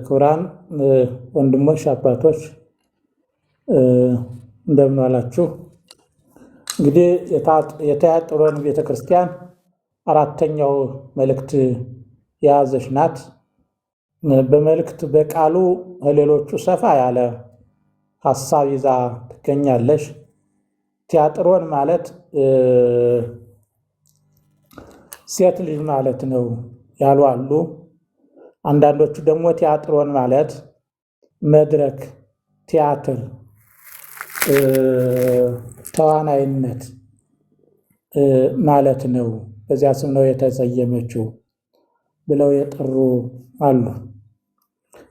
ክቡራን ወንድሞች አባቶች እንደምን ዋላችሁ። እንግዲህ የቲያጥሮን ቤተክርስቲያን አራተኛው መልእክት የያዘች ናት። በመልእክት በቃሉ ከሌሎቹ ሰፋ ያለ ሀሳብ ይዛ ትገኛለች። ቲያጥሮን ማለት ሴት ልጅ ማለት ነው ያሉ አሉ። አንዳንዶቹ ደግሞ ቲያጥሮን ማለት መድረክ፣ ቲያትር፣ ተዋናይነት ማለት ነው፣ በዚያ ስም ነው የተሰየመችው ብለው የጠሩ አሉ።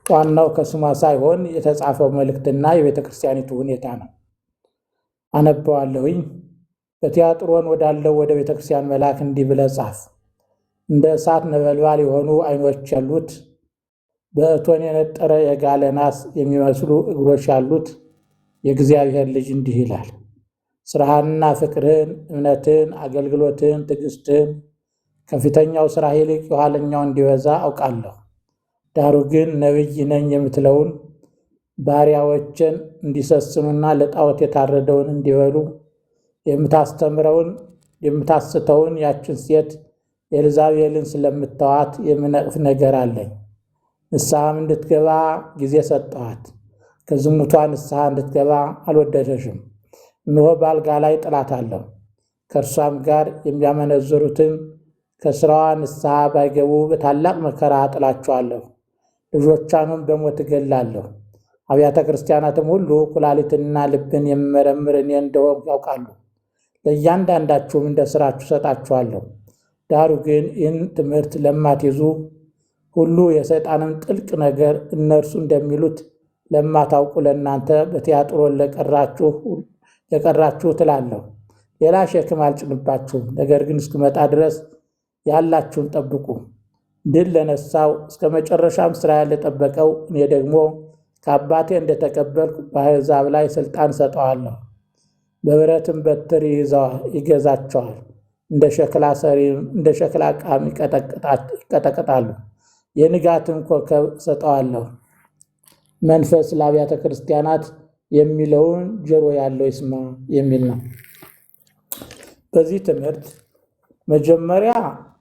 ዋናው ከስሟ ሳይሆን የተጻፈው መልእክትና የቤተ ክርስቲያኒቱ ሁኔታ ነው። አነበዋለሁኝ። በቲያጥሮን ወዳለው ወደ ቤተ ክርስቲያን መልአክ እንዲህ ብለህ ጻፍ። እንደ እሳት ነበልባል የሆኑ ዓይኖች ያሉት፣ በእቶን የነጠረ የጋለ ናስ የሚመስሉ እግሮች ያሉት የእግዚአብሔር ልጅ እንዲህ ይላል። ስራህንና ፍቅርህን፣ እምነትን፣ አገልግሎትን፣ ትዕግስትህን ከፊተኛው ስራ ይልቅ የኋለኛው እንዲበዛ አውቃለሁ። ዳሩ ግን ነቢይ ነኝ የምትለውን ባሪያዎችን እንዲሰስኑና ለጣዖት የታረደውን እንዲበሉ የምታስተውን ያችን ሴት ኤልዛቤልን ስለምታዋት የምነቅፍ ነገር አለኝ። ንስሐም እንድትገባ ጊዜ ሰጠኋት። ከዝሙቷ ንስሐ እንድትገባ አልወደደሽም። እነሆ በአልጋ ላይ ጥላታለሁ። ከእርሷም ጋር የሚያመነዝሩትን ከስራዋ ንስሐ ባይገቡ በታላቅ መከራ እጥላቸዋለሁ። ልጆቿንም በሞት እገላለሁ። አብያተ ክርስቲያናትም ሁሉ ኩላሊትንና ልብን የምመረምር እኔ እንደሆንኩ ያውቃሉ። ለእያንዳንዳችሁም እንደ ስራችሁ ሰጣችኋለሁ። ዳሩ ግን ይህን ትምህርት ለማትይዙ ሁሉ የሰይጣንን ጥልቅ ነገር እነርሱ እንደሚሉት ለማታውቁ ለእናንተ በቲያጥሮን ለቀራችሁ ትላለሁ። ሌላ ሸክም አልጭንባችሁም። ነገር ግን እስክመጣ ድረስ ያላችሁን ጠብቁ። ድል ለነሳው እስከ መጨረሻም ስራ ለጠበቀው እኔ ደግሞ ከአባቴ እንደተቀበልኩ በአሕዛብ ላይ ስልጣን ሰጠዋለሁ። በብረትም በትር ይገዛቸዋል። እንደ ሸክላ ዕቃም ይቀጠቅጣሉ። የንጋትን ኮከብ ሰጠዋለሁ። መንፈስ ለአብያተ ክርስቲያናት የሚለውን ጆሮ ያለው ይስማ የሚል ነው። በዚህ ትምህርት መጀመሪያ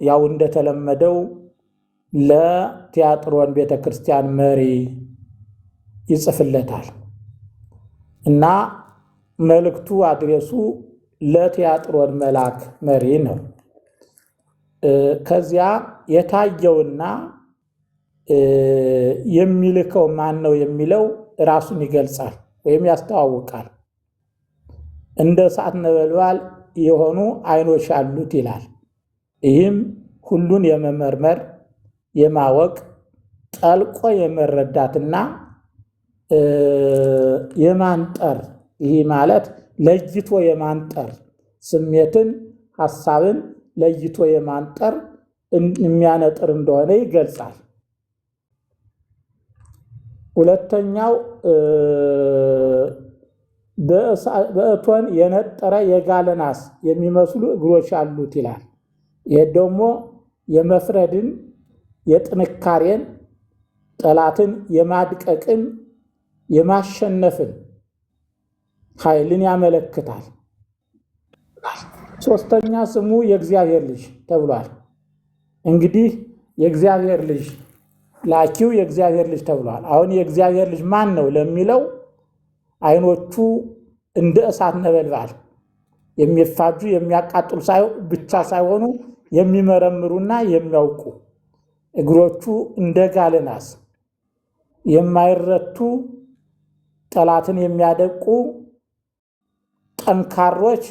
ያው እንደተለመደው ለቲያጥሮን ቤተክርስቲያን መሪ ይጽፍለታል እና መልእክቱ አድሬሱ ለቲያጥሮን መልአክ መሪ ነው። ከዚያ የታየውና የሚልከው ማን ነው የሚለው ራሱን ይገልጻል ወይም ያስተዋውቃል። እንደ እሳት ነበልባል የሆኑ ዓይኖች አሉት ይላል። ይህም ሁሉን የመመርመር የማወቅ ጠልቆ የመረዳትና የማንጠር፣ ይህ ማለት ለይቶ የማንጠር ስሜትን፣ ሐሳብን ለይቶ የማንጠር የሚያነጥር እንደሆነ ይገልጻል። ሁለተኛው በእቶን የነጠረ የጋለ ናስ የሚመስሉ እግሮች አሉት ይላል። ይህ ደግሞ የመፍረድን፣ የጥንካሬን፣ ጠላትን የማድቀቅን፣ የማሸነፍን ኃይልን ያመለክታል። ሶስተኛ ስሙ የእግዚአብሔር ልጅ ተብሏል። እንግዲህ የእግዚአብሔር ልጅ ላኪው የእግዚአብሔር ልጅ ተብሏል። አሁን የእግዚአብሔር ልጅ ማን ነው ለሚለው ዓይኖቹ እንደ እሳት ነበልባል የሚፋጁ የሚያቃጥሉ ብቻ ሳይሆኑ የሚመረምሩና የሚያውቁ፣ እግሮቹ እንደ ጋለ ናስ የማይረቱ ጠላትን የሚያደቁ ጠንካሮች፣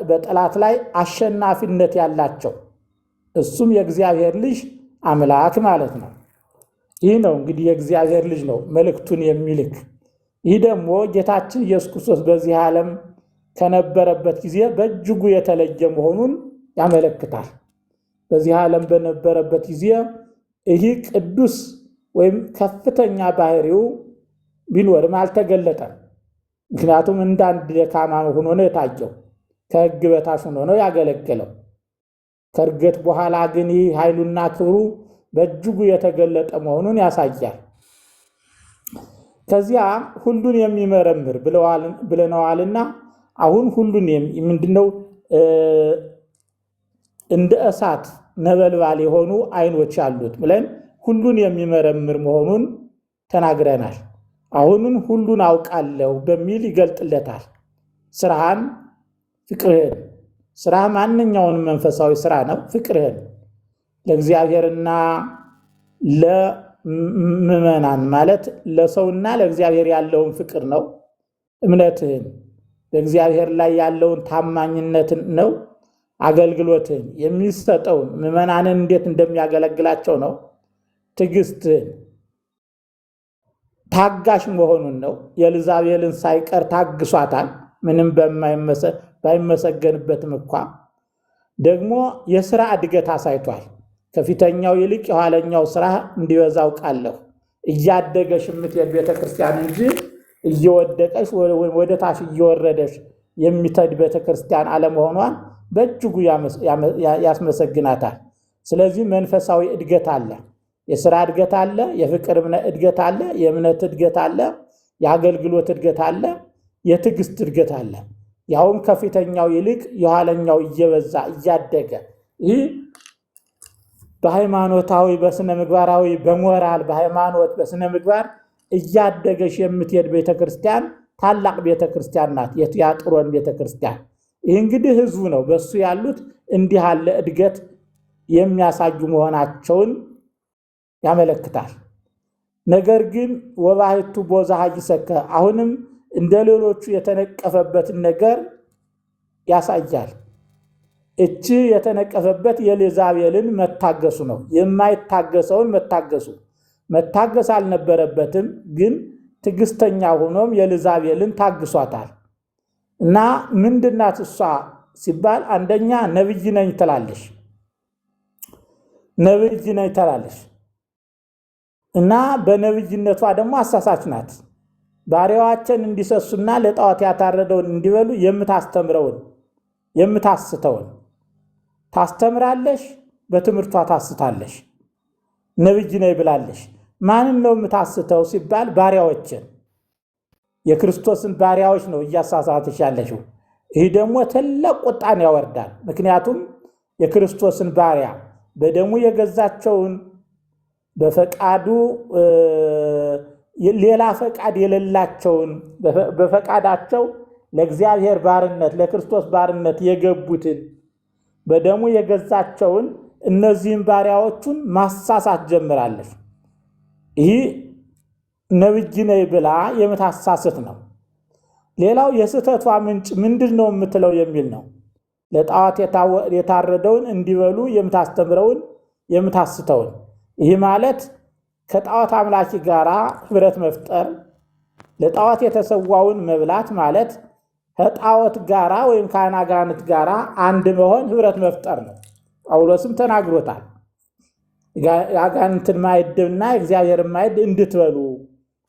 በጠላት ላይ አሸናፊነት ያላቸው፣ እሱም የእግዚአብሔር ልጅ አምላክ ማለት ነው። ይህ ነው እንግዲህ የእግዚአብሔር ልጅ ነው መልእክቱን የሚልክ። ይህ ደግሞ ጌታችን ኢየሱስ ክርስቶስ በዚህ ዓለም ከነበረበት ጊዜ በእጅጉ የተለየ መሆኑን ያመለክታል። በዚህ ዓለም በነበረበት ጊዜ ይህ ቅዱስ ወይም ከፍተኛ ባህሪው ቢኖርም አልተገለጠም። ምክንያቱም እንዳንድ ደካማ ሆኖ ነው የታየው። ከሕግ በታች ሆኖ ነው ያገለገለው። ከእርገት በኋላ ግን ይህ ኃይሉና ክብሩ በእጅጉ የተገለጠ መሆኑን ያሳያል። ከዚያ ሁሉን የሚመረምር ብለነዋልና አሁን ሁሉን ምንድነው እንደ እሳት ነበልባል የሆኑ ዓይኖች ያሉት ብለን ሁሉን የሚመረምር መሆኑን ተናግረናል። አሁንም ሁሉን አውቃለሁ በሚል ይገልጥለታል። ስራህን፣ ፍቅርህን፣ ስራ ማንኛውንም መንፈሳዊ ስራ ነው። ፍቅርህን ለእግዚአብሔርና ለምዕመናን ማለት ለሰውና ለእግዚአብሔር ያለውን ፍቅር ነው። እምነትህን በእግዚአብሔር ላይ ያለውን ታማኝነትን ነው። አገልግሎትህን የሚሰጠውን ምዕመናንን እንዴት እንደሚያገለግላቸው ነው። ትዕግስትህን ታጋሽ መሆኑን ነው። ኤልዛቤልን ሳይቀር ታግሷታል፣ ምንም ባይመሰገንበትም እንኳ። ደግሞ የሥራ እድገት አሳይቷል። ከፊተኛው ይልቅ የኋለኛው ሥራ እንዲበዛ አውቃለሁ። እያደገሽ የምትሄድ ቤተክርስቲያን እንጂ እየወደቀሽ ወደ ታች እየወረደሽ የምትሄድ ቤተክርስቲያን አለመሆኗን በእጅጉ ያስመሰግናታል። ስለዚህ መንፈሳዊ እድገት አለ፣ የሥራ እድገት አለ፣ የፍቅር እድገት አለ፣ የእምነት እድገት አለ፣ የአገልግሎት እድገት አለ፣ የትዕግስት እድገት አለ። ያውም ከፊተኛው ይልቅ የኋለኛው እየበዛ እያደገ ይህ በሃይማኖታዊ በስነ ምግባራዊ በሞራል በሃይማኖት በስነ ምግባር እያደገሽ የምትሄድ ቤተክርስቲያን ታላቅ ቤተክርስቲያን ናት፣ የትያጥሮን ቤተክርስቲያን። ይህ እንግዲህ ህዝቡ ነው። በሱ ያሉት እንዲህ ያለ እድገት የሚያሳዩ መሆናቸውን ያመለክታል። ነገር ግን ወባሕቱ ቦዛሃ ይሰከ አሁንም እንደ ሌሎቹ የተነቀፈበትን ነገር ያሳያል። እቺ የተነቀፈበት የኤልዛቤልን መታገሱ ነው። የማይታገሰውን መታገስ አልነበረበትም፣ ግን ትዕግስተኛ ሆኖም የኤልዛቤልን ታግሷታል። እና ምንድናት እሷ ሲባል አንደኛ ነብይ ነኝ ትላለሽ እና በነብይነቷ ደግሞ አሳሳች ናት። ባሪያዋችን እንዲሰሱና ለጣዖት ያታረደውን እንዲበሉ የምታስተውን ታስተምራለሽ፣ በትምህርቷ ታስታለሽ። ነብይ ነኝ ብላለሽ። ማንን ነው የምታስተው ሲባል ባሪያዎችን፣ የክርስቶስን ባሪያዎች ነው እያሳሳትሽ ያለሽው። ይህ ደግሞ ትልቅ ቁጣን ያወርዳል። ምክንያቱም የክርስቶስን ባሪያ በደሙ የገዛቸውን በፈቃዱ ሌላ ፈቃድ የሌላቸውን በፈቃዳቸው ለእግዚአብሔር ባርነት ለክርስቶስ ባርነት የገቡትን በደሙ የገዛቸውን እነዚህን ባሪያዎቹን ማሳሳት ጀምራለች። ይህ ነብይ ነኝ ብላ የምታሳስት ነው። ሌላው የስህተቷ ምንጭ ምንድን ነው የምትለው የሚል ነው። ለጣዖት የታረደውን እንዲበሉ የምታስተምረውን የምታስተውን። ይህ ማለት ከጣዖት አምላኪ ጋራ ህብረት መፍጠር፣ ለጣዖት የተሰዋውን መብላት ማለት ከጣዖት ጋራ ወይም ከአጋንንት ጋራ አንድ መሆን ህብረት መፍጠር ነው። ጳውሎስም ተናግሮታል። የአጋንንትን ማዕድና የእግዚአብሔርን ማዕድ እንድትበሉ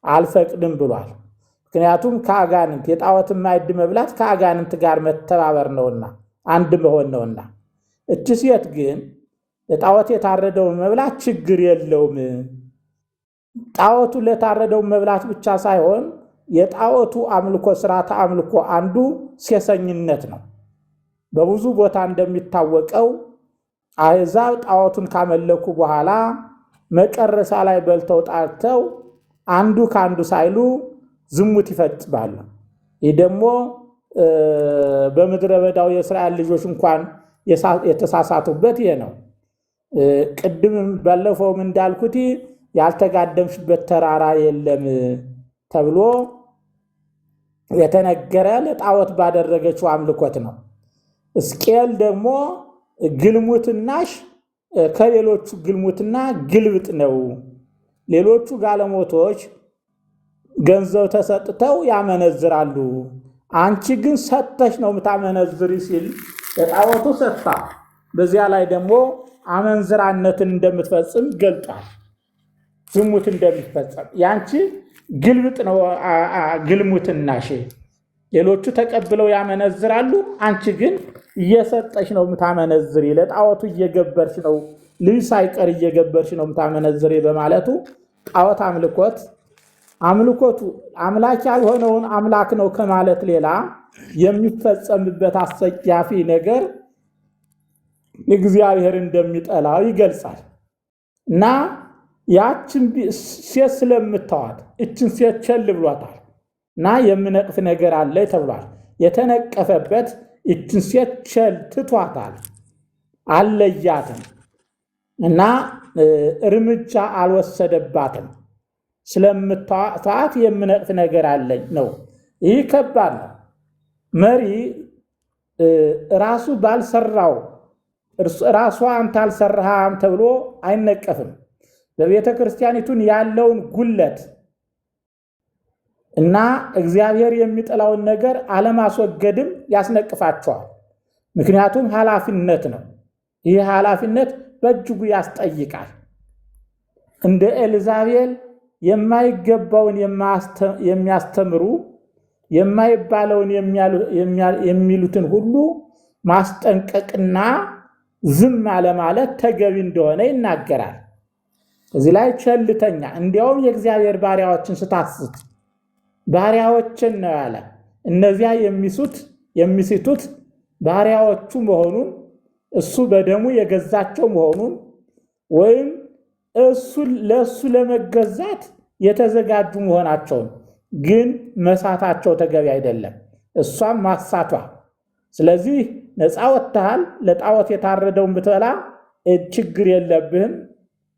አልፈቅድም ብሏል። ምክንያቱም ከአጋንንት የጣዖትን ማዕድ መብላት ከአጋንንት ጋር መተባበር ነውና አንድ መሆን ነውና። እቺ ሴት ግን ለጣዖት የታረደውን መብላት ችግር የለውም። ጣዖቱ ለታረደው መብላት ብቻ ሳይሆን የጣዖቱ አምልኮ ስርዓተ አምልኮ አንዱ ሴሰኝነት ነው። በብዙ ቦታ እንደሚታወቀው አሕዛብ ጣዖቱን ካመለኩ በኋላ መጨረሻ ላይ በልተው ጣርተው አንዱ ከአንዱ ሳይሉ ዝሙት ይፈጽማሉ። ይህ ደግሞ በምድረ በዳው የእስራኤል ልጆች እንኳን የተሳሳቱበት ይሄ ነው። ቅድም ባለፈውም እንዳልኩት ያልተጋደምሽበት ተራራ የለም ተብሎ የተነገረ ለጣዖት ባደረገችው አምልኮት ነው። ሕዝቅኤል ደግሞ ግልሙትናሽ ከሌሎቹ ግልሙትና ግልብጥ ነው። ሌሎቹ ጋለሞቶች ገንዘብ ተሰጥተው ያመነዝራሉ፣ አንቺ ግን ሰጥተሽ ነው የምታመነዝሪ ሲል ለጣዖቱ ሰጥታ በዚያ ላይ ደግሞ አመንዝራነትን እንደምትፈጽም ገልጧል። ዝሙት እንደሚፈጸም ያንቺ ግልብጥ ነው ግልሙትናሽ። ሌሎቹ ተቀብለው ያመነዝራሉ፣ አንቺ ግን እየሰጠሽ ነው የምታመነዝሪ፣ ለጣዖቱ እየገበርሽ ነው፣ ልጅ ሳይቀር እየገበርሽ ነው የምታመነዝሪ በማለቱ ጣዖት አምልኮቱ አምላክ ያልሆነውን አምላክ ነው ከማለት ሌላ የሚፈጸምበት አስጸያፊ ነገር እግዚአብሔር እንደሚጠላው ይገልጻል። እና ያችን ሴት ስለምታዋት እችን ሴት ቸል ብሏታል እና የምነቅፍ ነገር አለ ተብሏል። የተነቀፈበት እችን ሴት ቸል ትቷታል፣ አለያትም እና እርምጃ አልወሰደባትም። ስለምታዋት የምነቅፍ ነገር አለኝ ነው። ይህ ከባድ ነው። መሪ ራሱ ባልሰራው ራሷ አንተ አልሰራህም ተብሎ አይነቀፍም። በቤተ ክርስቲያኒቱን ያለውን ጉለት እና እግዚአብሔር የሚጠላውን ነገር አለማስወገድም ያስነቅፋቸዋል። ምክንያቱም ኃላፊነት ነው። ይህ ኃላፊነት በእጅጉ ያስጠይቃል። እንደ ኤልዛቤል የማይገባውን የሚያስተምሩ የማይባለውን የሚሉትን ሁሉ ማስጠንቀቅና ዝም አለማለት ተገቢ እንደሆነ ይናገራል። እዚህ ላይ ቸልተኛ እንዲያውም የእግዚአብሔር ባሪያዎችን ስታስት ባሪያዎችን ነው ያለ። እነዚያ የሚስቱት ባሪያዎቹ መሆኑን እሱ በደሙ የገዛቸው መሆኑን ወይም ለእሱ ለመገዛት የተዘጋጁ መሆናቸውን ግን መሳታቸው ተገቢ አይደለም፣ እሷም ማሳቷ። ስለዚህ ነፃ ወጥተሃል፣ ለጣዖት የታረደውን ብትበላ ችግር የለብህም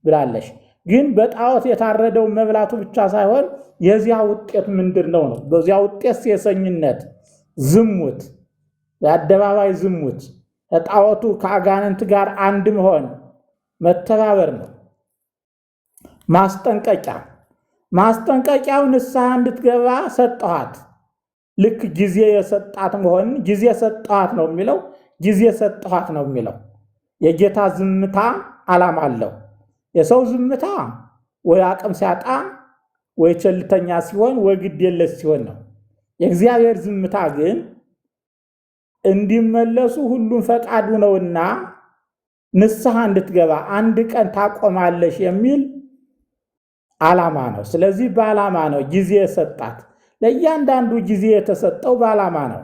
ብላለሽ። ግን በጣዖት የታረደውን መብላቱ ብቻ ሳይሆን የዚያ ውጤት ምንድን ነው? በዚያ ውጤት ሴሰኝነት፣ ዝሙት፣ የአደባባይ ዝሙት፣ ከጣዖቱ ከአጋንንት ጋር አንድ መሆን መተባበር ነው። ማስጠንቀቂያው ንስሐ እንድትገባ ሰጠኋት። ልክ ጊዜ የሰጣት መሆን ጊዜ ሰጠኋት ነው የሚለው፣ ጊዜ ሰጠኋት ነው የሚለው። የጌታ ዝምታ ዓላማ አለው። የሰው ዝምታ ወይ አቅም ሲያጣ ወይ ቸልተኛ ሲሆን ወይ ግድ የለሽ ሲሆን ነው። የእግዚአብሔር ዝምታ ግን እንዲመለሱ ሁሉም ፈቃዱ ነውና ንስሐ እንድትገባ አንድ ቀን ታቆማለሽ የሚል ዓላማ ነው። ስለዚህ በዓላማ ነው ጊዜ የሰጣት። ለእያንዳንዱ ጊዜ የተሰጠው በዓላማ ነው።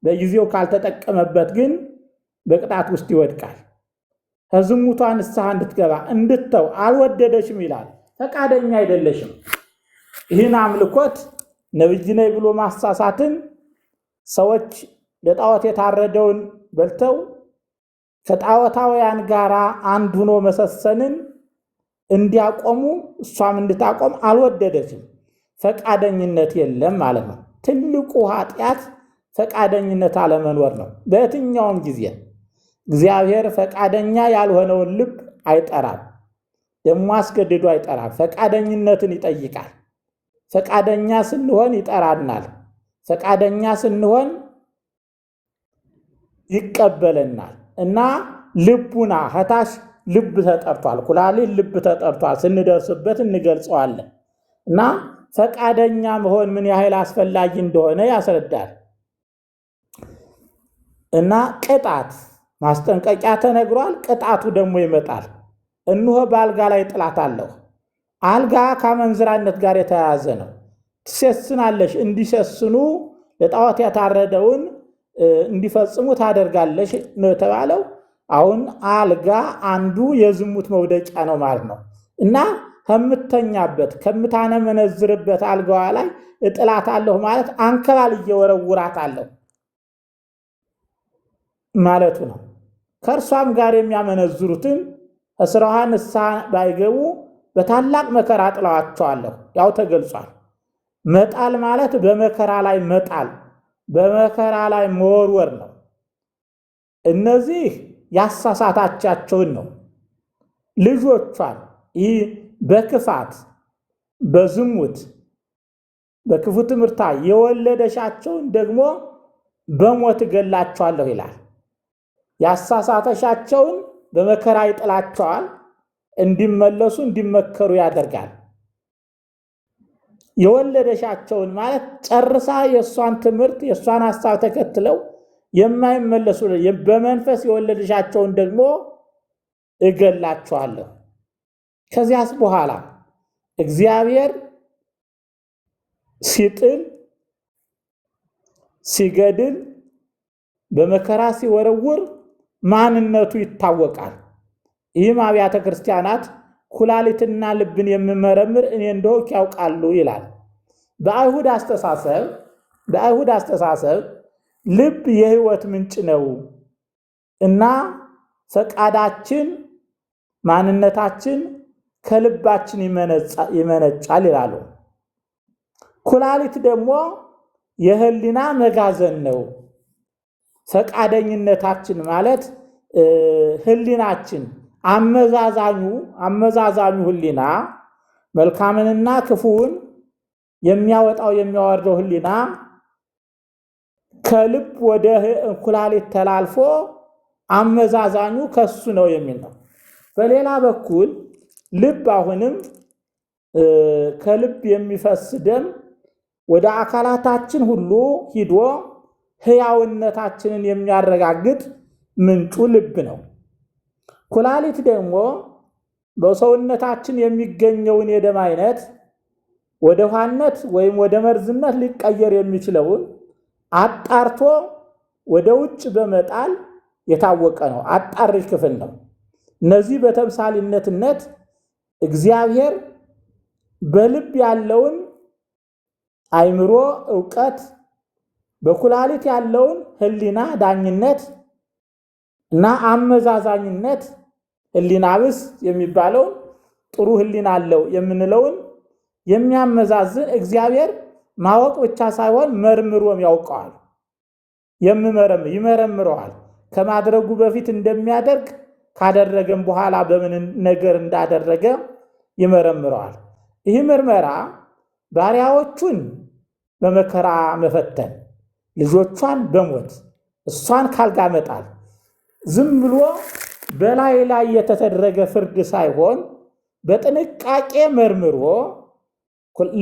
በጊዜው ካልተጠቀመበት ግን በቅጣት ውስጥ ይወድቃል። ከዝሙቷ ንስሐ እንድትገባ እንድተው አልወደደሽም ይላል። ፈቃደኛ አይደለሽም። ይህን አምልኮት ነብይ ነኝ ብሎ ማሳሳትን፣ ሰዎች ለጣዖት የታረደውን በልተው ከጣዖታውያን ጋር አንድ ሆኖ መሰሰንን እንዲያቆሙ እሷም እንድታቆም አልወደደችም። ፈቃደኝነት የለም ማለት ነው። ትልቁ ኃጢአት ፈቃደኝነት አለመኖር ነው። በየትኛውም ጊዜ እግዚአብሔር ፈቃደኛ ያልሆነውን ልብ አይጠራም፣ ደግሞ አስገድዶ አይጠራም። ፈቃደኝነትን ይጠይቃል። ፈቃደኛ ስንሆን ይጠራናል። ፈቃደኛ ስንሆን ይቀበለናል። እና ልቡና ከታች ልብ ተጠርቷል፣ ኩላሊት ልብ ተጠርቷል። ስንደርስበት እንገልጸዋለን። እና ፈቃደኛ መሆን ምን ያህል አስፈላጊ እንደሆነ ያስረዳል። እና ቅጣት ማስጠንቀቂያ ተነግሯል። ቅጣቱ ደግሞ ይመጣል። እነሆ በአልጋ ላይ ጥላት አለሁ። አልጋ ከአመንዝራነት ጋር የተያያዘ ነው። ትሴስናለሽ፣ እንዲሴስኑ ለጣዖት የታረደውን እንዲፈጽሙ ታደርጋለሽ ነው የተባለው። አሁን አልጋ አንዱ የዝሙት መውደቂያ ነው ማለት ነው። እና ከምተኛበት ከምታነመነዝርበት አልጋዋ ላይ እጥላታለሁ ማለት አንከባልዬ ወረውራታለሁ ማለቱ ነው። ከእርሷም ጋር የሚያመነዝሩትን እስራዋ ንስሐ ባይገቡ በታላቅ መከራ ጥለዋቸዋለሁ። ያው ተገልጿል። መጣል ማለት በመከራ ላይ መጣል፣ በመከራ ላይ መወርወር ነው። እነዚህ ያሳሳታቻቸውን ነው። ልጆቿን ይህ በክፋት በዝሙት በክፉ ትምህርታ የወለደሻቸውን ደግሞ በሞት እገላቸዋለሁ ይላል። ያሳሳተሻቸውን በመከራ ይጥላቸዋል፣ እንዲመለሱ እንዲመከሩ ያደርጋል። የወለደሻቸውን ማለት ጨርሳ የእሷን ትምህርት የእሷን ሐሳብ ተከትለው የማይመለሱ በመንፈስ የወለደሻቸውን ደግሞ እገላቸዋለሁ። ከዚያስ በኋላ እግዚአብሔር ሲጥል ሲገድል በመከራ ሲወረውር ማንነቱ ይታወቃል። ይህም አብያተ ክርስቲያናት ኩላሊትና ልብን የምመረምር እኔ እንደሆንኩ ያውቃሉ ይላል። በአይሁድ አስተሳሰብ ልብ የሕይወት ምንጭ ነው እና ፈቃዳችን ማንነታችን ከልባችን ይመነጫል ይላሉ። ኩላሊት ደግሞ የህሊና መጋዘን ነው። ፈቃደኝነታችን ማለት ህሊናችን አመዛዛኙ ህሊና መልካምንና ክፉውን የሚያወጣው የሚያወርደው ህሊና ከልብ ወደ ኩላሊት ተላልፎ አመዛዛኙ ከሱ ነው የሚል ነው። በሌላ በኩል ልብ አሁንም ከልብ የሚፈስ ደም ወደ አካላታችን ሁሉ ሂዶ ህያውነታችንን የሚያረጋግጥ ምንጩ ልብ ነው። ኩላሊት ደግሞ በሰውነታችን የሚገኘውን የደም አይነት ወደ ውሃነት ወይም ወደ መርዝነት ሊቀየር የሚችለውን አጣርቶ ወደ ውጭ በመጣል የታወቀ ነው። አጣሪ ክፍል ነው። እነዚህ በተምሳሌነትነት እግዚአብሔር በልብ ያለውን አእምሮ ዕውቀት፣ በኩላሊት ያለውን ህሊና ዳኝነት እና አመዛዛኝነት ህሊና ብስ የሚባለውን ጥሩ ህሊና አለው የምንለውን የሚያመዛዝን እግዚአብሔር ማወቅ ብቻ ሳይሆን መርምሮም ያውቀዋል። ይመረምረዋል። ከማድረጉ በፊት እንደሚያደርግ ካደረገም በኋላ በምን ነገር እንዳደረገ ይመረምረዋል። ይህ ምርመራ ባሪያዎቹን በመከራ መፈተን፣ ልጆቿን በሞት እሷን ካልጋ መጣል ዝም ብሎ በላይ ላይ የተደረገ ፍርድ ሳይሆን በጥንቃቄ መርምሮ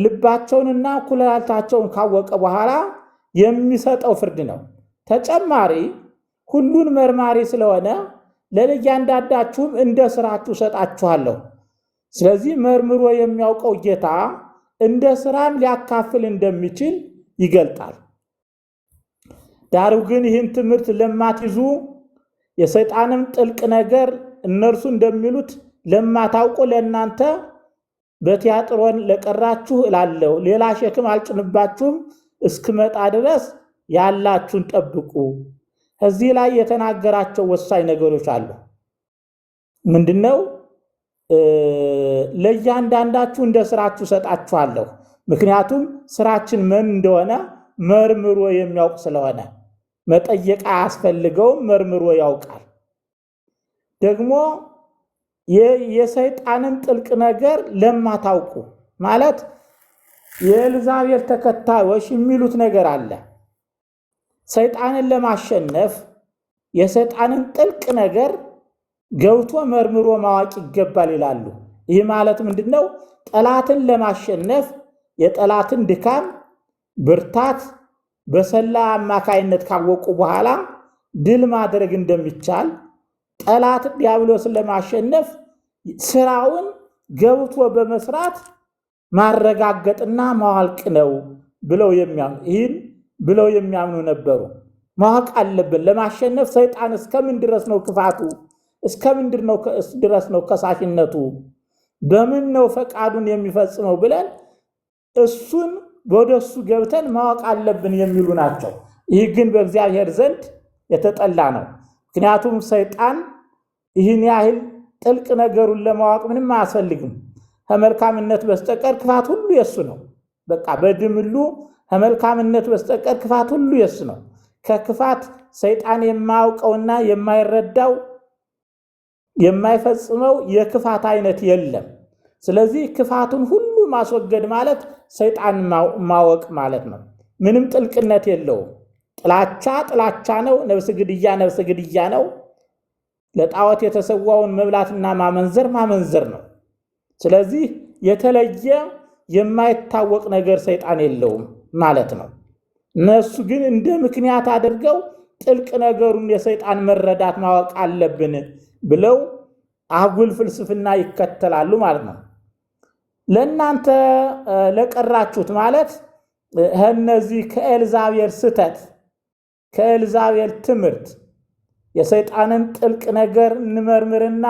ልባቸውንና ኩላሊታቸውን ካወቀ በኋላ የሚሰጠው ፍርድ ነው። ተጨማሪ ሁሉን መርማሪ ስለሆነ ለእያንዳንዳችሁም እንደ ስራችሁ ሰጣችኋለሁ። ስለዚህ መርምሮ የሚያውቀው ጌታ እንደ ስራም ሊያካፍል እንደሚችል ይገልጣል። ዳሩ ግን ይህን ትምህርት ለማትይዙ የሰይጣንም ጥልቅ ነገር እነርሱ እንደሚሉት ለማታውቁ ለእናንተ በቲያጥሮን ለቀራችሁ እላለሁ፣ ሌላ ሸክም አልጭንባችሁም፣ እስክመጣ ድረስ ያላችሁን ጠብቁ። እዚህ ላይ የተናገራቸው ወሳኝ ነገሮች አሉ። ምንድነው? ለእያንዳንዳችሁ እንደ ስራችሁ ሰጣችኋለሁ። ምክንያቱም ስራችን ምን እንደሆነ መርምሮ የሚያውቅ ስለሆነ መጠየቅ አያስፈልገውም፣ መርምሮ ያውቃል። ደግሞ የሰይጣንን ጥልቅ ነገር ለማታውቁ ማለት የኤልዛቤል ተከታዮች የሚሉት ነገር አለ። ሰይጣንን ለማሸነፍ የሰይጣንን ጥልቅ ነገር ገብቶ መርምሮ ማወቅ ይገባል ይላሉ። ይህ ማለት ምንድነው? ጠላትን ለማሸነፍ የጠላትን ድካም፣ ብርታት በሰላ አማካይነት ካወቁ በኋላ ድል ማድረግ እንደሚቻል ጠላት ዲያብሎስን ለማሸነፍ ስራውን ገብቶ በመስራት ማረጋገጥና ማዋልቅ ነው ብለው የሚያምኑ ነበሩ። ማወቅ አለብን። ለማሸነፍ ሰይጣን እስከምን ድረስ ነው ክፋቱ? እስከምን ድረስ ነው ከሳሽነቱ? በምን ነው ፈቃዱን የሚፈጽመው ብለን እሱን ወደሱ ገብተን ማወቅ አለብን የሚሉ ናቸው። ይህ ግን በእግዚአብሔር ዘንድ የተጠላ ነው። ምክንያቱም ሰይጣን ይህን ያህል ጥልቅ ነገሩን ለማወቅ ምንም አያስፈልግም። ከመልካምነት በስተቀር ክፋት ሁሉ የሱ ነው። በቃ በድምሉ ከመልካምነት በስተቀር ክፋት ሁሉ የሱ ነው። ከክፋት ሰይጣን የማያውቀውና የማይረዳው የማይፈጽመው የክፋት አይነት የለም። ስለዚህ ክፋቱን ሁሉ ማስወገድ ማለት ሰይጣን ማወቅ ማለት ነው። ምንም ጥልቅነት የለውም። ጥላቻ ነው። ነፍስ ግድያ ነው። ለጣዖት የተሰዋውን መብላትና ማመንዘር ነው። ስለዚህ የተለየ የማይታወቅ ነገር ሰይጣን የለውም ማለት ነው። እነሱ ግን እንደ ምክንያት አድርገው ጥልቅ ነገሩን የሰይጣን መረዳት ማወቅ አለብን ብለው አጉል ፍልስፍና ይከተላሉ ማለት ነው። ለእናንተ ለቀራችሁት ማለት እነዚህ ከኤልዛቤል ስተት ከኤልዛቤል ትምህርት የሰይጣንን ጥልቅ ነገር እንመርምርና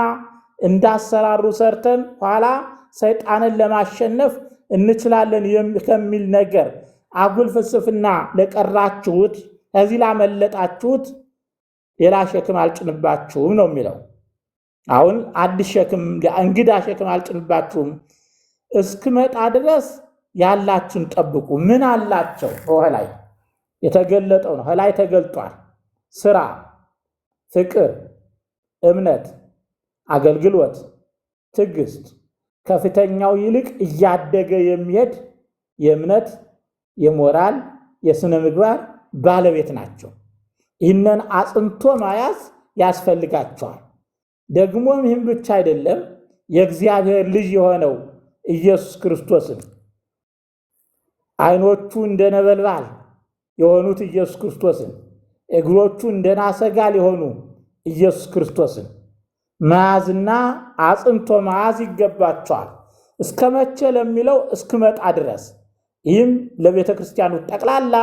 እንዳሰራሩ ሰርተን ኋላ ሰይጣንን ለማሸነፍ እንችላለን ከሚል ነገር አጉል ፍልስፍና ለቀራችሁት ከዚህ ላመለጣችሁት ሌላ ሸክም አልጭንባችሁም ነው የሚለው። አሁን አዲስ ሸክም እንግዳ ሸክም አልጭንባችሁም እስክመጣ ድረስ ያላችሁን ጠብቁ። ምን አላቸው? ከላይ የተገለጠው ነው። ከላይ ተገልጧል። ስራ፣ ፍቅር፣ እምነት፣ አገልግሎት፣ ትዕግስት፣ ከፊተኛው ይልቅ እያደገ የሚሄድ የእምነት የሞራል የሥነ ምግባር ባለቤት ናቸው። ይህንን አጽንቶ መያዝ ያስፈልጋቸዋል። ደግሞም ይህም ብቻ አይደለም፣ የእግዚአብሔር ልጅ የሆነው ኢየሱስ ክርስቶስን ዓይኖቹ እንደ ነበልባል የሆኑት ኢየሱስ ክርስቶስን እግሮቹ እንደ ናሰጋል የሆኑ ኢየሱስ ክርስቶስን መያዝና አጽንቶ መያዝ ይገባቸዋል። እስከ መቼ ለሚለው እስክመጣ ድረስ። ይህም ለቤተ ክርስቲያኑ ጠቅላላ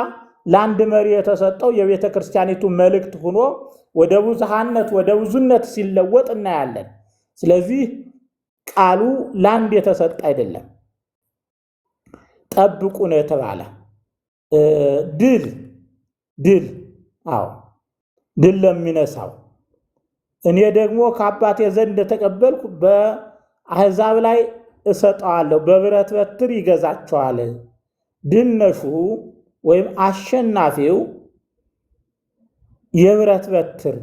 ለአንድ መሪ የተሰጠው የቤተ ክርስቲያኒቱ መልእክት ሆኖ ወደ ብዙሃነት ወደ ብዙነት ሲለወጥ እናያለን። ስለዚህ ቃሉ ለአንድ የተሰጠ አይደለም። ጠብቁ ነው የተባለ። ድል ለሚነሳው እኔ ደግሞ ከአባቴ ዘንድ እንደተቀበልኩ በአሕዛብ ላይ እሰጠዋለሁ፣ በብረት በትር ይገዛቸዋል። ድል ነሹ ወይም አሸናፊው የብረት በትር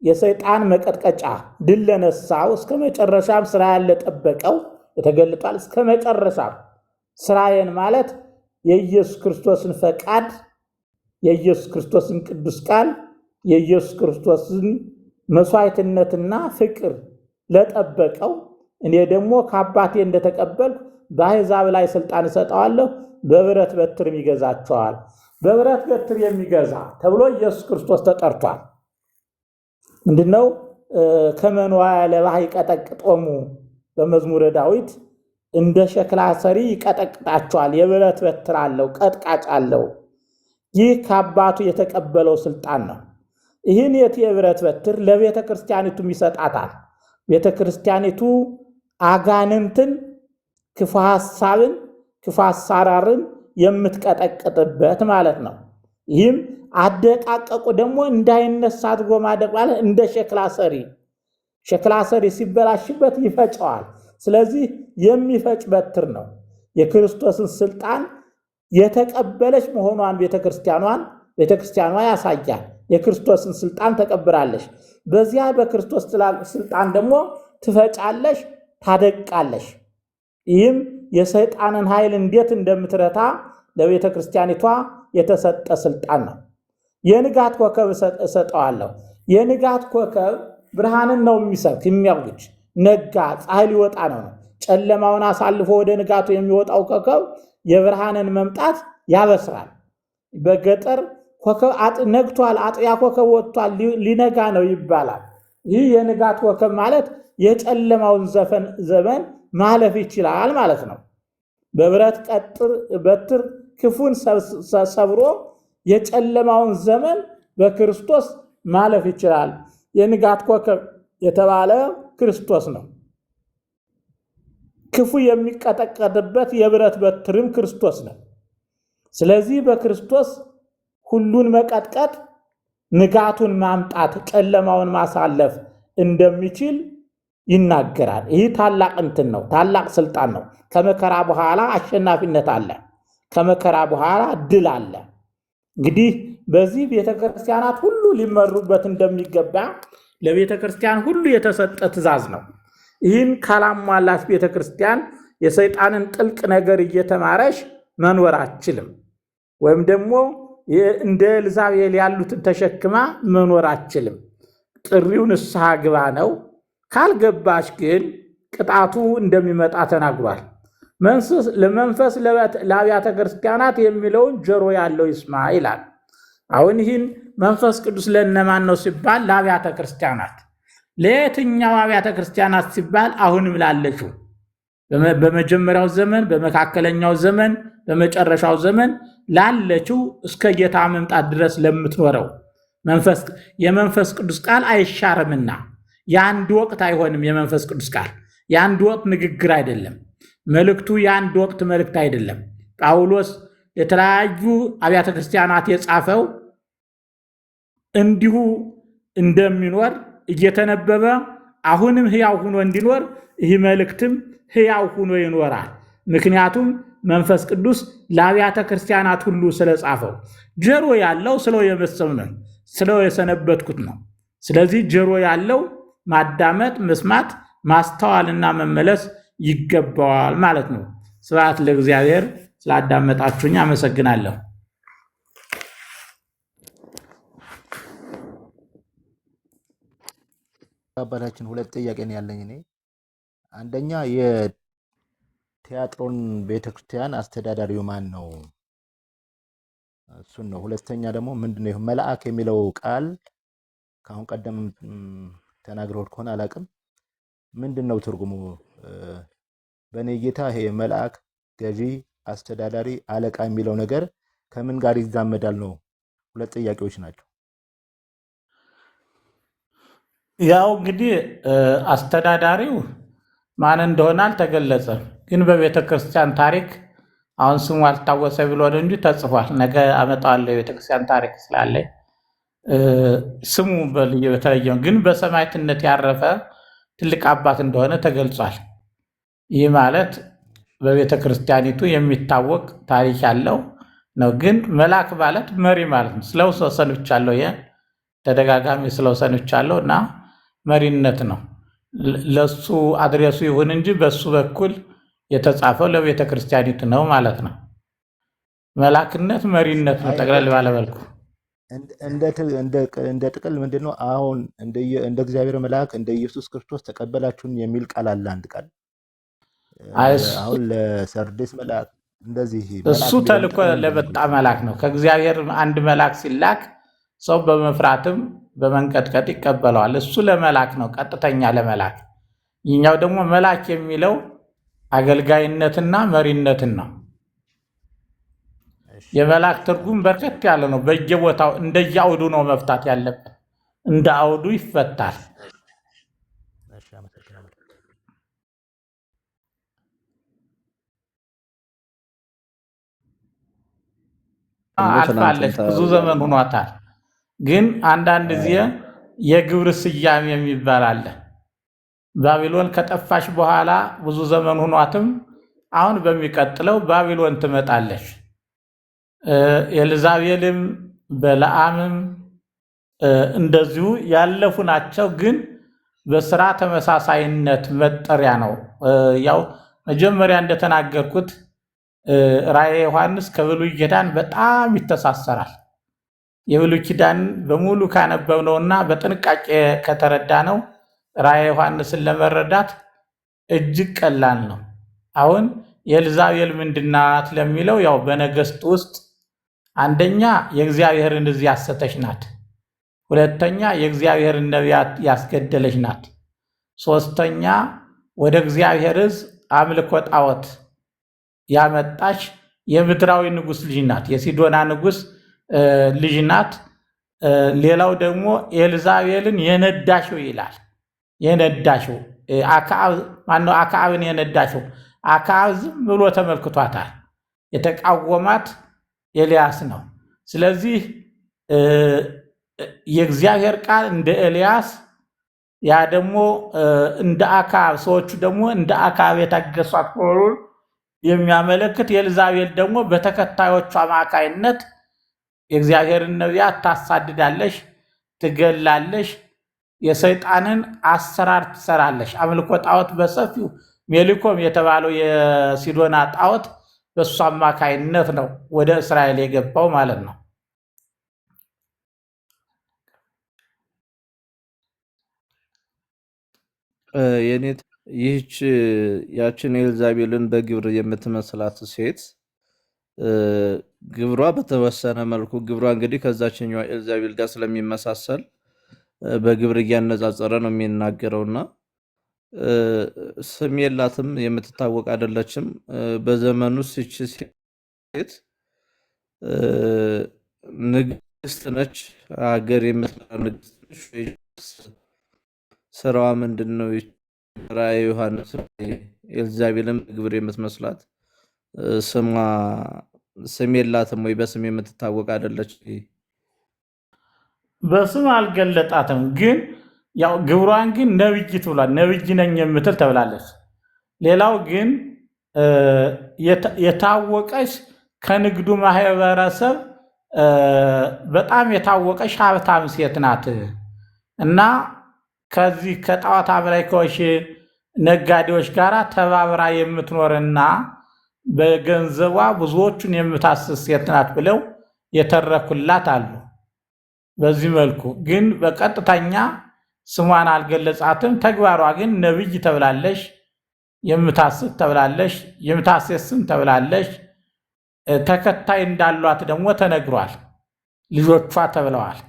የሰይጣን መቀጥቀጫ ድል ለነሳው እስከ መጨረሻም ስራ ያለ ጠበቀው የተገልጧል። እስከ መጨረሻም ስራዬን ማለት የኢየሱስ ክርስቶስን ፈቃድ፣ የኢየሱስ ክርስቶስን ቅዱስ ቃል፣ የኢየሱስ ክርስቶስን መስዋዕትነትና ፍቅር ለጠበቀው እኔ ደግሞ ከአባቴ እንደተቀበልኩ በአሕዛብ ላይ ስልጣን እሰጠዋለሁ፣ በብረት በትርም ይገዛቸዋል። በብረት በትር የሚገዛ ተብሎ ኢየሱስ ክርስቶስ ተጠርቷል። ምንድነው? ከመንዋያ ለባህ ይቀጠቅጦሙ በመዝሙረ ዳዊት እንደ ሸክላ ሰሪ ይቀጠቅጣቸዋል። የብረት በትር አለው፣ ቀጥቃጭ አለው። ይህ ከአባቱ የተቀበለው ስልጣን ነው። ይህን የብረት በትር ለቤተ ክርስቲያኒቱም ይሰጣታል። ቤተ ክርስቲያኒቱ አጋንንትን፣ ክፉ ሐሳብን፣ ክፉ አሰራርን የምትቀጠቅጥበት ማለት ነው። ይህም አደቃቀቁ ደግሞ እንዳይነሳ አድርጎ ማድረግ ማለት እንደ ሸክላ ሰሪ ሲበላሽበት ይፈጨዋል። ስለዚህ የሚፈጭ በትር ነው። የክርስቶስን ስልጣን የተቀበለች መሆኗን ቤተክርስቲያኗ ያሳያል። የክርስቶስን ስልጣን ተቀብላለች። በዚያ በክርስቶስ ስልጣን ደግሞ ትፈጫለሽ፣ ታደቃለሽ። ይህም የሰይጣንን ኃይል እንዴት እንደምትረታ ለቤተ ክርስቲያኒቷ የተሰጠ ስልጣን ነው። የንጋት ኮከብ እሰጠዋለሁ። የንጋት ኮከብ ብርሃንን ነው የሚሰብክ የሚያውጅ። ነጋ፣ ፀሐይ ሊወጣ ነው። ጨለማውን አሳልፎ ወደ ንጋቱ የሚወጣው ኮከብ የብርሃንን መምጣት ያበስራል። በገጠር ኮከብ ነግቷል፣ አጥቢያ ኮከብ ወጥቷል፣ ሊነጋ ነው ይባላል። ይህ የንጋት ኮከብ ማለት የጨለማውን ዘመን ማለፍ ይችላል ማለት ነው። በብረት በትር ክፉን ሰብሮ የጨለማውን ዘመን በክርስቶስ ማለፍ ይችላል። የንጋት ኮከብ የተባለ ክርስቶስ ነው። ክፉ የሚቀጠቀጥበት የብረት በትርም ክርስቶስ ነው። ስለዚህ በክርስቶስ ሁሉን መቀጥቀጥ፣ ንጋቱን ማምጣት፣ ጨለማውን ማሳለፍ እንደሚችል ይናገራል። ይህ ታላቅ እንትን ነው፣ ታላቅ ስልጣን ነው። ከመከራ በኋላ አሸናፊነት አለ። ከመከራ በኋላ ድል አለ። እንግዲህ በዚህ ቤተክርስቲያናት ሁሉ ሊመሩበት እንደሚገባ ለቤተክርስቲያን ሁሉ የተሰጠ ትእዛዝ ነው። ይህን ካላሟላች ቤተክርስቲያን የሰይጣንን ጥልቅ ነገር እየተማረች መኖር አትችልም። ወይም ደግሞ እንደ ኤልዛቤል ያሉትን ተሸክማ መኖር አትችልም። ጥሪው ንስሐ ግባ ነው። ካልገባች ግን ቅጣቱ እንደሚመጣ ተናግሯል። ለመንፈስ ለአብያተ ክርስቲያናት የሚለውን ጆሮ ያለው ይስማ ይላል። አሁን ይህን መንፈስ ቅዱስ ለእነማን ነው ሲባል ለአብያተ ክርስቲያናት። ለየትኛው አብያተ ክርስቲያናት ሲባል አሁንም ላለችው በመጀመሪያው ዘመን፣ በመካከለኛው ዘመን፣ በመጨረሻው ዘመን ላለችው እስከ ጌታ መምጣት ድረስ ለምትኖረው የመንፈስ ቅዱስ ቃል አይሻርምና የአንድ ወቅት አይሆንም። የመንፈስ ቅዱስ ቃል የአንድ ወቅት ንግግር አይደለም። መልእክቱ የአንድ ወቅት መልእክት አይደለም። ጳውሎስ የተለያዩ አብያተ ክርስቲያናት የጻፈው እንዲሁ እንደሚኖር እየተነበበ አሁንም ሕያው ሆኖ እንዲኖር ይህ መልእክትም ሕያው ሆኖ ይኖራል። ምክንያቱም መንፈስ ቅዱስ ለአብያተ ክርስቲያናት ሁሉ ስለጻፈው። ጆሮ ያለው ስለው የመሰው ነው፣ ስለው የሰነበትኩት ነው። ስለዚህ ጆሮ ያለው ማዳመጥ፣ መስማት፣ ማስተዋልና መመለስ ይገባዋል ማለት ነው። ስብሐት ለእግዚአብሔር። ስላዳመጣችሁኝ አመሰግናለሁ። አባታችን ሁለት ጥያቄ ነው ያለኝ እኔ። አንደኛ የቲያጥሮን ቤተክርስቲያን አስተዳዳሪው ማን ነው? እሱን ነው። ሁለተኛ ደግሞ ምንድነው ይሄ መልአክ የሚለው ቃል ከአሁን ቀደም ተናግረውት ከሆነ አላውቅም፣ ምንድነው ትርጉሙ? በእኔ ጌታ ይሄ መልአክ፣ ገዢ፣ አስተዳዳሪ፣ አለቃ የሚለው ነገር ከምን ጋር ይዛመዳል ነው? ሁለት ጥያቄዎች ናቸው። ያው እንግዲህ አስተዳዳሪው ማን እንደሆነ አልተገለጸም። ግን በቤተ ክርስቲያን ታሪክ አሁን ስሙ አልታወሰ ብሎ ነው እንጂ ተጽፏል። ነገ አመጣዋለሁ የቤተክርስቲያን ታሪክ ስላለ ስሙ በተለየው ግን በሰማዕትነት ያረፈ ትልቅ አባት እንደሆነ ተገልጿል። ይህ ማለት በቤተ ክርስቲያኒቱ የሚታወቅ ታሪክ ያለው ነው። ግን መልአክ ማለት መሪ ማለት ነው። ስለውሰን ሰንብቻለሁ፣ ተደጋጋሚ ስለውሰን ሰንብቻለሁ እና መሪነት ነው። ለሱ አድሬሱ ይሁን እንጂ በሱ በኩል የተጻፈው ለቤተ ክርስቲያኒቱ ነው ማለት ነው። መልአክነት መሪነት ነው ጠቅለል ባለ መልኩ። እንደ ጥቅል ምንድነው አሁን እንደ እግዚአብሔር መልአክ እንደ ኢየሱስ ክርስቶስ ተቀበላችሁን የሚል ቃል አለ። አንድ ቃል አሁን ለሰርዴስ መልአክ እንደዚህ እሱ ተልኮ ለመጣ መልአክ ነው። ከእግዚአብሔር አንድ መልአክ ሲላክ ሰው በመፍራትም በመንቀጥቀጥ ይቀበለዋል። እሱ ለመልአክ ነው፣ ቀጥተኛ ለመልአክ። ይህኛው ደግሞ መልአክ የሚለው አገልጋይነትና መሪነትን ነው። የመልአክ ትርጉም በርከት ያለ ነው። በየቦታው እንደየአውዱ ነው መፍታት ያለበት፣ እንደ አውዱ ይፈታል። አልፋለች፣ ብዙ ዘመን ሆኗታል። ግን አንዳንድ ጊዜ የግብር ስያሜ የሚባል አለ። ባቢሎን ከጠፋች በኋላ ብዙ ዘመን ሆኗትም አሁን በሚቀጥለው ባቢሎን ትመጣለች። ኤልዛቤልም በለዓምም እንደዚሁ ያለፉ ናቸው። ግን በስራ ተመሳሳይነት መጠሪያ ነው። ያው መጀመሪያ እንደተናገርኩት ራእየ ዮሐንስ ከብሉይ ኪዳን በጣም ይተሳሰራል። የብሉይ ኪዳን በሙሉ ካነበብነውና በጥንቃቄ ከተረዳነው ራእየ ዮሐንስን ለመረዳት እጅግ ቀላል ነው። አሁን የኤልዛቤል ምንድናት ለሚለው ያው በነገስት ውስጥ አንደኛ የእግዚአብሔርን ሕዝብ ያሰተች ናት። ሁለተኛ የእግዚአብሔርን ነቢያት ያስገደለች ናት። ሶስተኛ ወደ እግዚአብሔር ሕዝብ አምልኮ ጣዖት ያመጣች የምድራዊ ንጉስ ልጅ ናት። የሲዶና ንጉስ ልጅ ናት። ሌላው ደግሞ ኤልዛቤልን የነዳሽው ይላል። የነዳሽው አክዓብን የነዳሽው አክዓብ ዝም ብሎ ተመልክቷታል። የተቃወማት ኤልያስ ነው። ስለዚህ የእግዚአብሔር ቃል እንደ ኤልያስ፣ ያ ደግሞ እንደ አክዓብ፣ ሰዎቹ ደግሞ እንደ አክዓብ የታገሷት መሆኑን የሚያመለክት፣ የኤልዛቤል ደግሞ በተከታዮቿ አማካይነት የእግዚአብሔርን ነቢያት ታሳድዳለሽ፣ ትገላለሽ፣ የሰይጣንን አሰራር ትሰራለሽ። አምልኮ ጣዖት በሰፊው ሜሊኮም የተባለው የሲዶና ጣዖት በእሱ አማካይነት ነው ወደ እስራኤል የገባው ማለት ነው። የኔት ይህች ያችን ኤልዛቤልን በግብር የምትመስላት ሴት ግብሯ በተወሰነ መልኩ ግብሯ እንግዲህ ከዛችኛዋ ኤልዛቤል ጋር ስለሚመሳሰል በግብር እያነጻጸረ ነው የሚናገረውና ስም የላትም፣ የምትታወቅ አይደለችም። በዘመኑ ይህች ሴት ንግስት ነች፣ ሀገር የምትመራ ንግስት ነች። ስራዋ ምንድን ነው? ራእየ ዮሐንስ ኤልዛቤልም ግብር የምትመስላት ስም የላትም ወይ? በስም የምትታወቅ አይደለች? በስም አልገለጣትም፣ ግን ያው ግብሯን ግን ነብይት ብሏል። ነብይ ነኝ የምትል ተብላለች። ሌላው ግን የታወቀች ከንግዱ ማህበረሰብ በጣም የታወቀች ሀብታም ሴት ናት እና ከዚህ ከጣዖት አምላኪዎች ነጋዴዎች ጋር ተባብራ የምትኖርና በገንዘቧ ብዙዎቹን የምታስስ ሴት ናት ብለው የተረኩላት አሉ። በዚህ መልኩ ግን በቀጥተኛ ስሟን አልገለጻትም። ተግባሯ ግን ነብይ ተብላለች፣ የምታስስ ተብላለች፣ የምታስስም ተብላለች። ተከታይ እንዳሏት ደግሞ ተነግሯል። ልጆቿ ተብለዋል።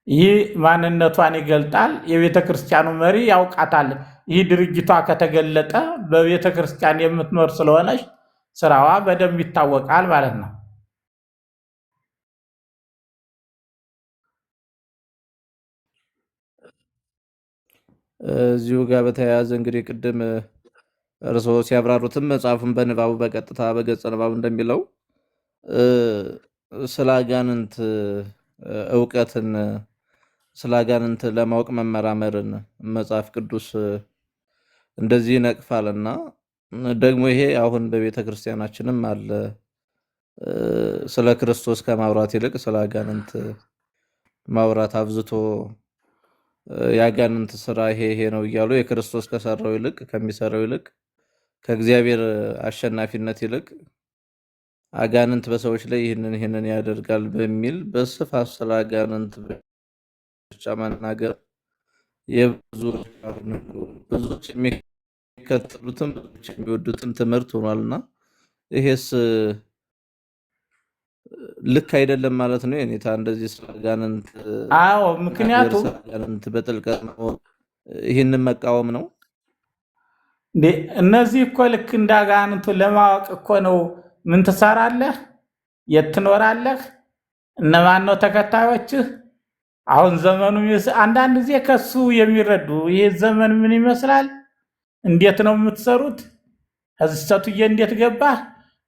ይህ ማንነቷን ይገልጣል። የቤተ ክርስቲያኑ መሪ ያውቃታል። ይህ ድርጊቷ ከተገለጠ በቤተ ክርስቲያን የምትኖር ስለሆነች ስራዋ በደንብ ይታወቃል ማለት ነው። እዚሁ ጋር በተያያዘ እንግዲህ ቅድም እርስዎ ሲያብራሩትም መጽሐፉን በንባቡ በቀጥታ በገጸ ንባቡ እንደሚለው ስለ አጋንንት እውቀትን ስለ አጋንንት ለማወቅ መመራመርን መጽሐፍ ቅዱስ እንደዚህ ይነቅፋልና ደግሞ ይሄ አሁን በቤተ ክርስቲያናችንም አለ። ስለ ክርስቶስ ከማውራት ይልቅ ስለ አጋንንት ማውራት አብዝቶ የአጋንንት ስራ ይሄ ነው እያሉ የክርስቶስ ከሰራው ይልቅ ከሚሰራው ይልቅ ከእግዚአብሔር አሸናፊነት ይልቅ አጋንንት በሰዎች ላይ ይህንን ያደርጋል በሚል በስፋት ስለ አጋንንት ብቻ መናገር ብዙዎች የሚከተሉትም ብዙዎች የሚወዱትም ትምህርት ሆኗልና ይሄስ ልክ አይደለም ማለት ነው። የኔታ እንደዚህ ስለ አጋንንት ምክንያቱም አጋንንት በጥልቀት ይህንን መቃወም ነው። እነዚህ እኮ ልክ እንደ አጋንንቱ ለማወቅ እኮ ነው። ምን ትሰራለህ? የት ትኖራለህ? እነማን ነው ተከታዮችህ? አሁን ዘመኑ አንዳንድ ጊዜ ከሱ የሚረዱ ይህ ዘመን ምን ይመስላል? እንዴት ነው የምትሰሩት? ህዝሰቱዬ እንዴት ገባህ?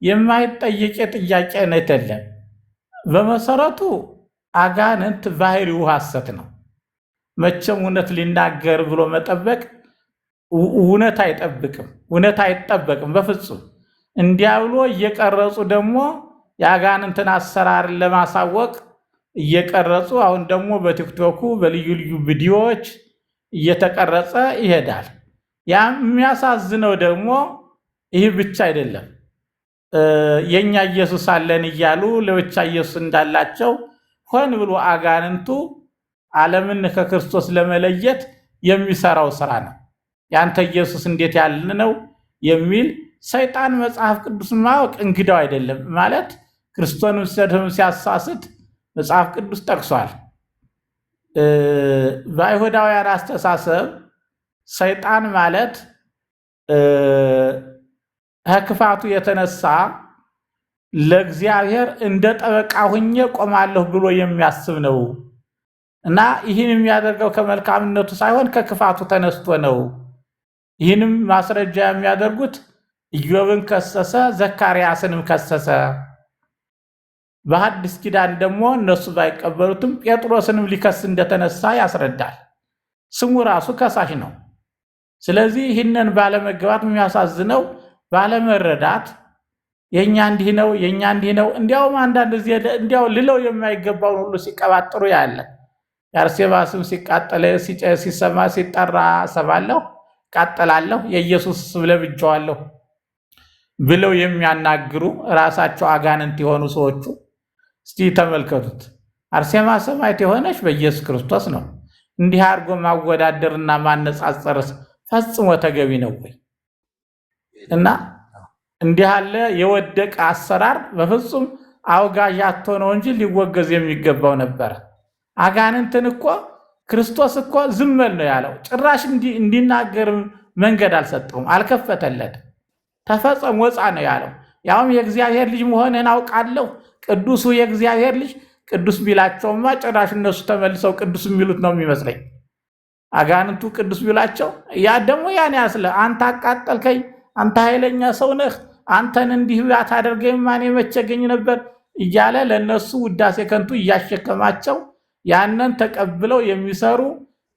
የማይጠየቅ ጥያቄ ነው አይደለም። በመሰረቱ አጋንንት ባህሪው ሐሰት ነው። መቼም እውነት ሊናገር ብሎ መጠበቅ እውነት አይጠብቅም፣ እውነት አይጠበቅም በፍጹም። እንዲያብሎ እየቀረጹ ደግሞ የአጋንንትን አሰራር ለማሳወቅ እየቀረጹ አሁን ደግሞ በቲክቶኩ በልዩ ልዩ ቪዲዮዎች እየተቀረጸ ይሄዳል። ያም የሚያሳዝነው ደግሞ ይህ ብቻ አይደለም። የኛ ኢየሱስ አለን እያሉ ለብቻ ኢየሱስ እንዳላቸው ሆን ብሎ አጋንንቱ ዓለምን ከክርስቶስ ለመለየት የሚሰራው ስራ ነው። ያንተ ኢየሱስ እንዴት ያለ ነው የሚል ሰይጣን መጽሐፍ ቅዱስ ማወቅ እንግዳው አይደለም ማለት ክርስቶስን ሲያሳስት መጽሐፍ ቅዱስ ጠቅሷል። በአይሁዳውያን አስተሳሰብ ሰይጣን ማለት ከክፋቱ የተነሳ ለእግዚአብሔር እንደ ጠበቃ ሁኜ ቆማለሁ ብሎ የሚያስብ ነው እና ይህን የሚያደርገው ከመልካምነቱ ሳይሆን ከክፋቱ ተነስቶ ነው። ይህንም ማስረጃ የሚያደርጉት ኢዮብን ከሰሰ፣ ዘካርያስንም ከሰሰ። በሐዲስ ኪዳን ደግሞ እነሱ ባይቀበሉትም ጴጥሮስንም ሊከስ እንደተነሳ ያስረዳል። ስሙ ራሱ ከሳሽ ነው። ስለዚህ ይህንን ባለመግባት የሚያሳዝነው ባለመረዳት የኛ እንዲህ ነው የኛ እንዲህ ነው። እንዲያውም አንዳንድ ጊዜ እንዲያው ልለው የማይገባውን ሁሉ ሲቀባጥሩ ያለ የአርሴማ ስም ሲቃጠለ ሲሰማ ሲጠራ ሰማለሁ፣ ቃጠላለሁ፣ የኢየሱስ ስም ለብቻዋለሁ ብለው የሚያናግሩ ራሳቸው አጋንንት የሆኑ ሰዎቹ እስቲ ተመልከቱት። አርሴማ ሰማዕት የሆነች በኢየሱስ ክርስቶስ ነው። እንዲህ አድርጎ ማወዳደርና ማነጻጸር ፈጽሞ ተገቢ ነው ወይ? እና እንዲህ ያለ የወደቀ አሰራር በፍጹም አውጋዥ አጥቶ ነው እንጂ ሊወገዝ የሚገባው ነበር። አጋንንትን እኮ ክርስቶስ እኮ ዝም በል ነው ያለው። ጭራሽ እንዲናገር መንገድ አልሰጠውም፣ አልከፈተለት። ተፈጸም ወፃ ነው ያለው። ያውም የእግዚአብሔር ልጅ መሆንህን አውቃለሁ፣ ቅዱሱ የእግዚአብሔር ልጅ ቅዱስ ቢላቸውማ ጭራሽ እነሱ ተመልሰው ቅዱስ የሚሉት ነው የሚመስለኝ። አጋንንቱ ቅዱስ ቢላቸው ያ ደግሞ ያን ያስለ አንተ አቃጠልከኝ፣ አንተ ኃይለኛ ሰው ነህ፣ አንተን እንዲህ አታደርገኝ ማን የመቸገኝ ነበር እያለ ለነሱ ውዳሴ ከንቱ እያሸከማቸው ያንን ተቀብለው የሚሰሩ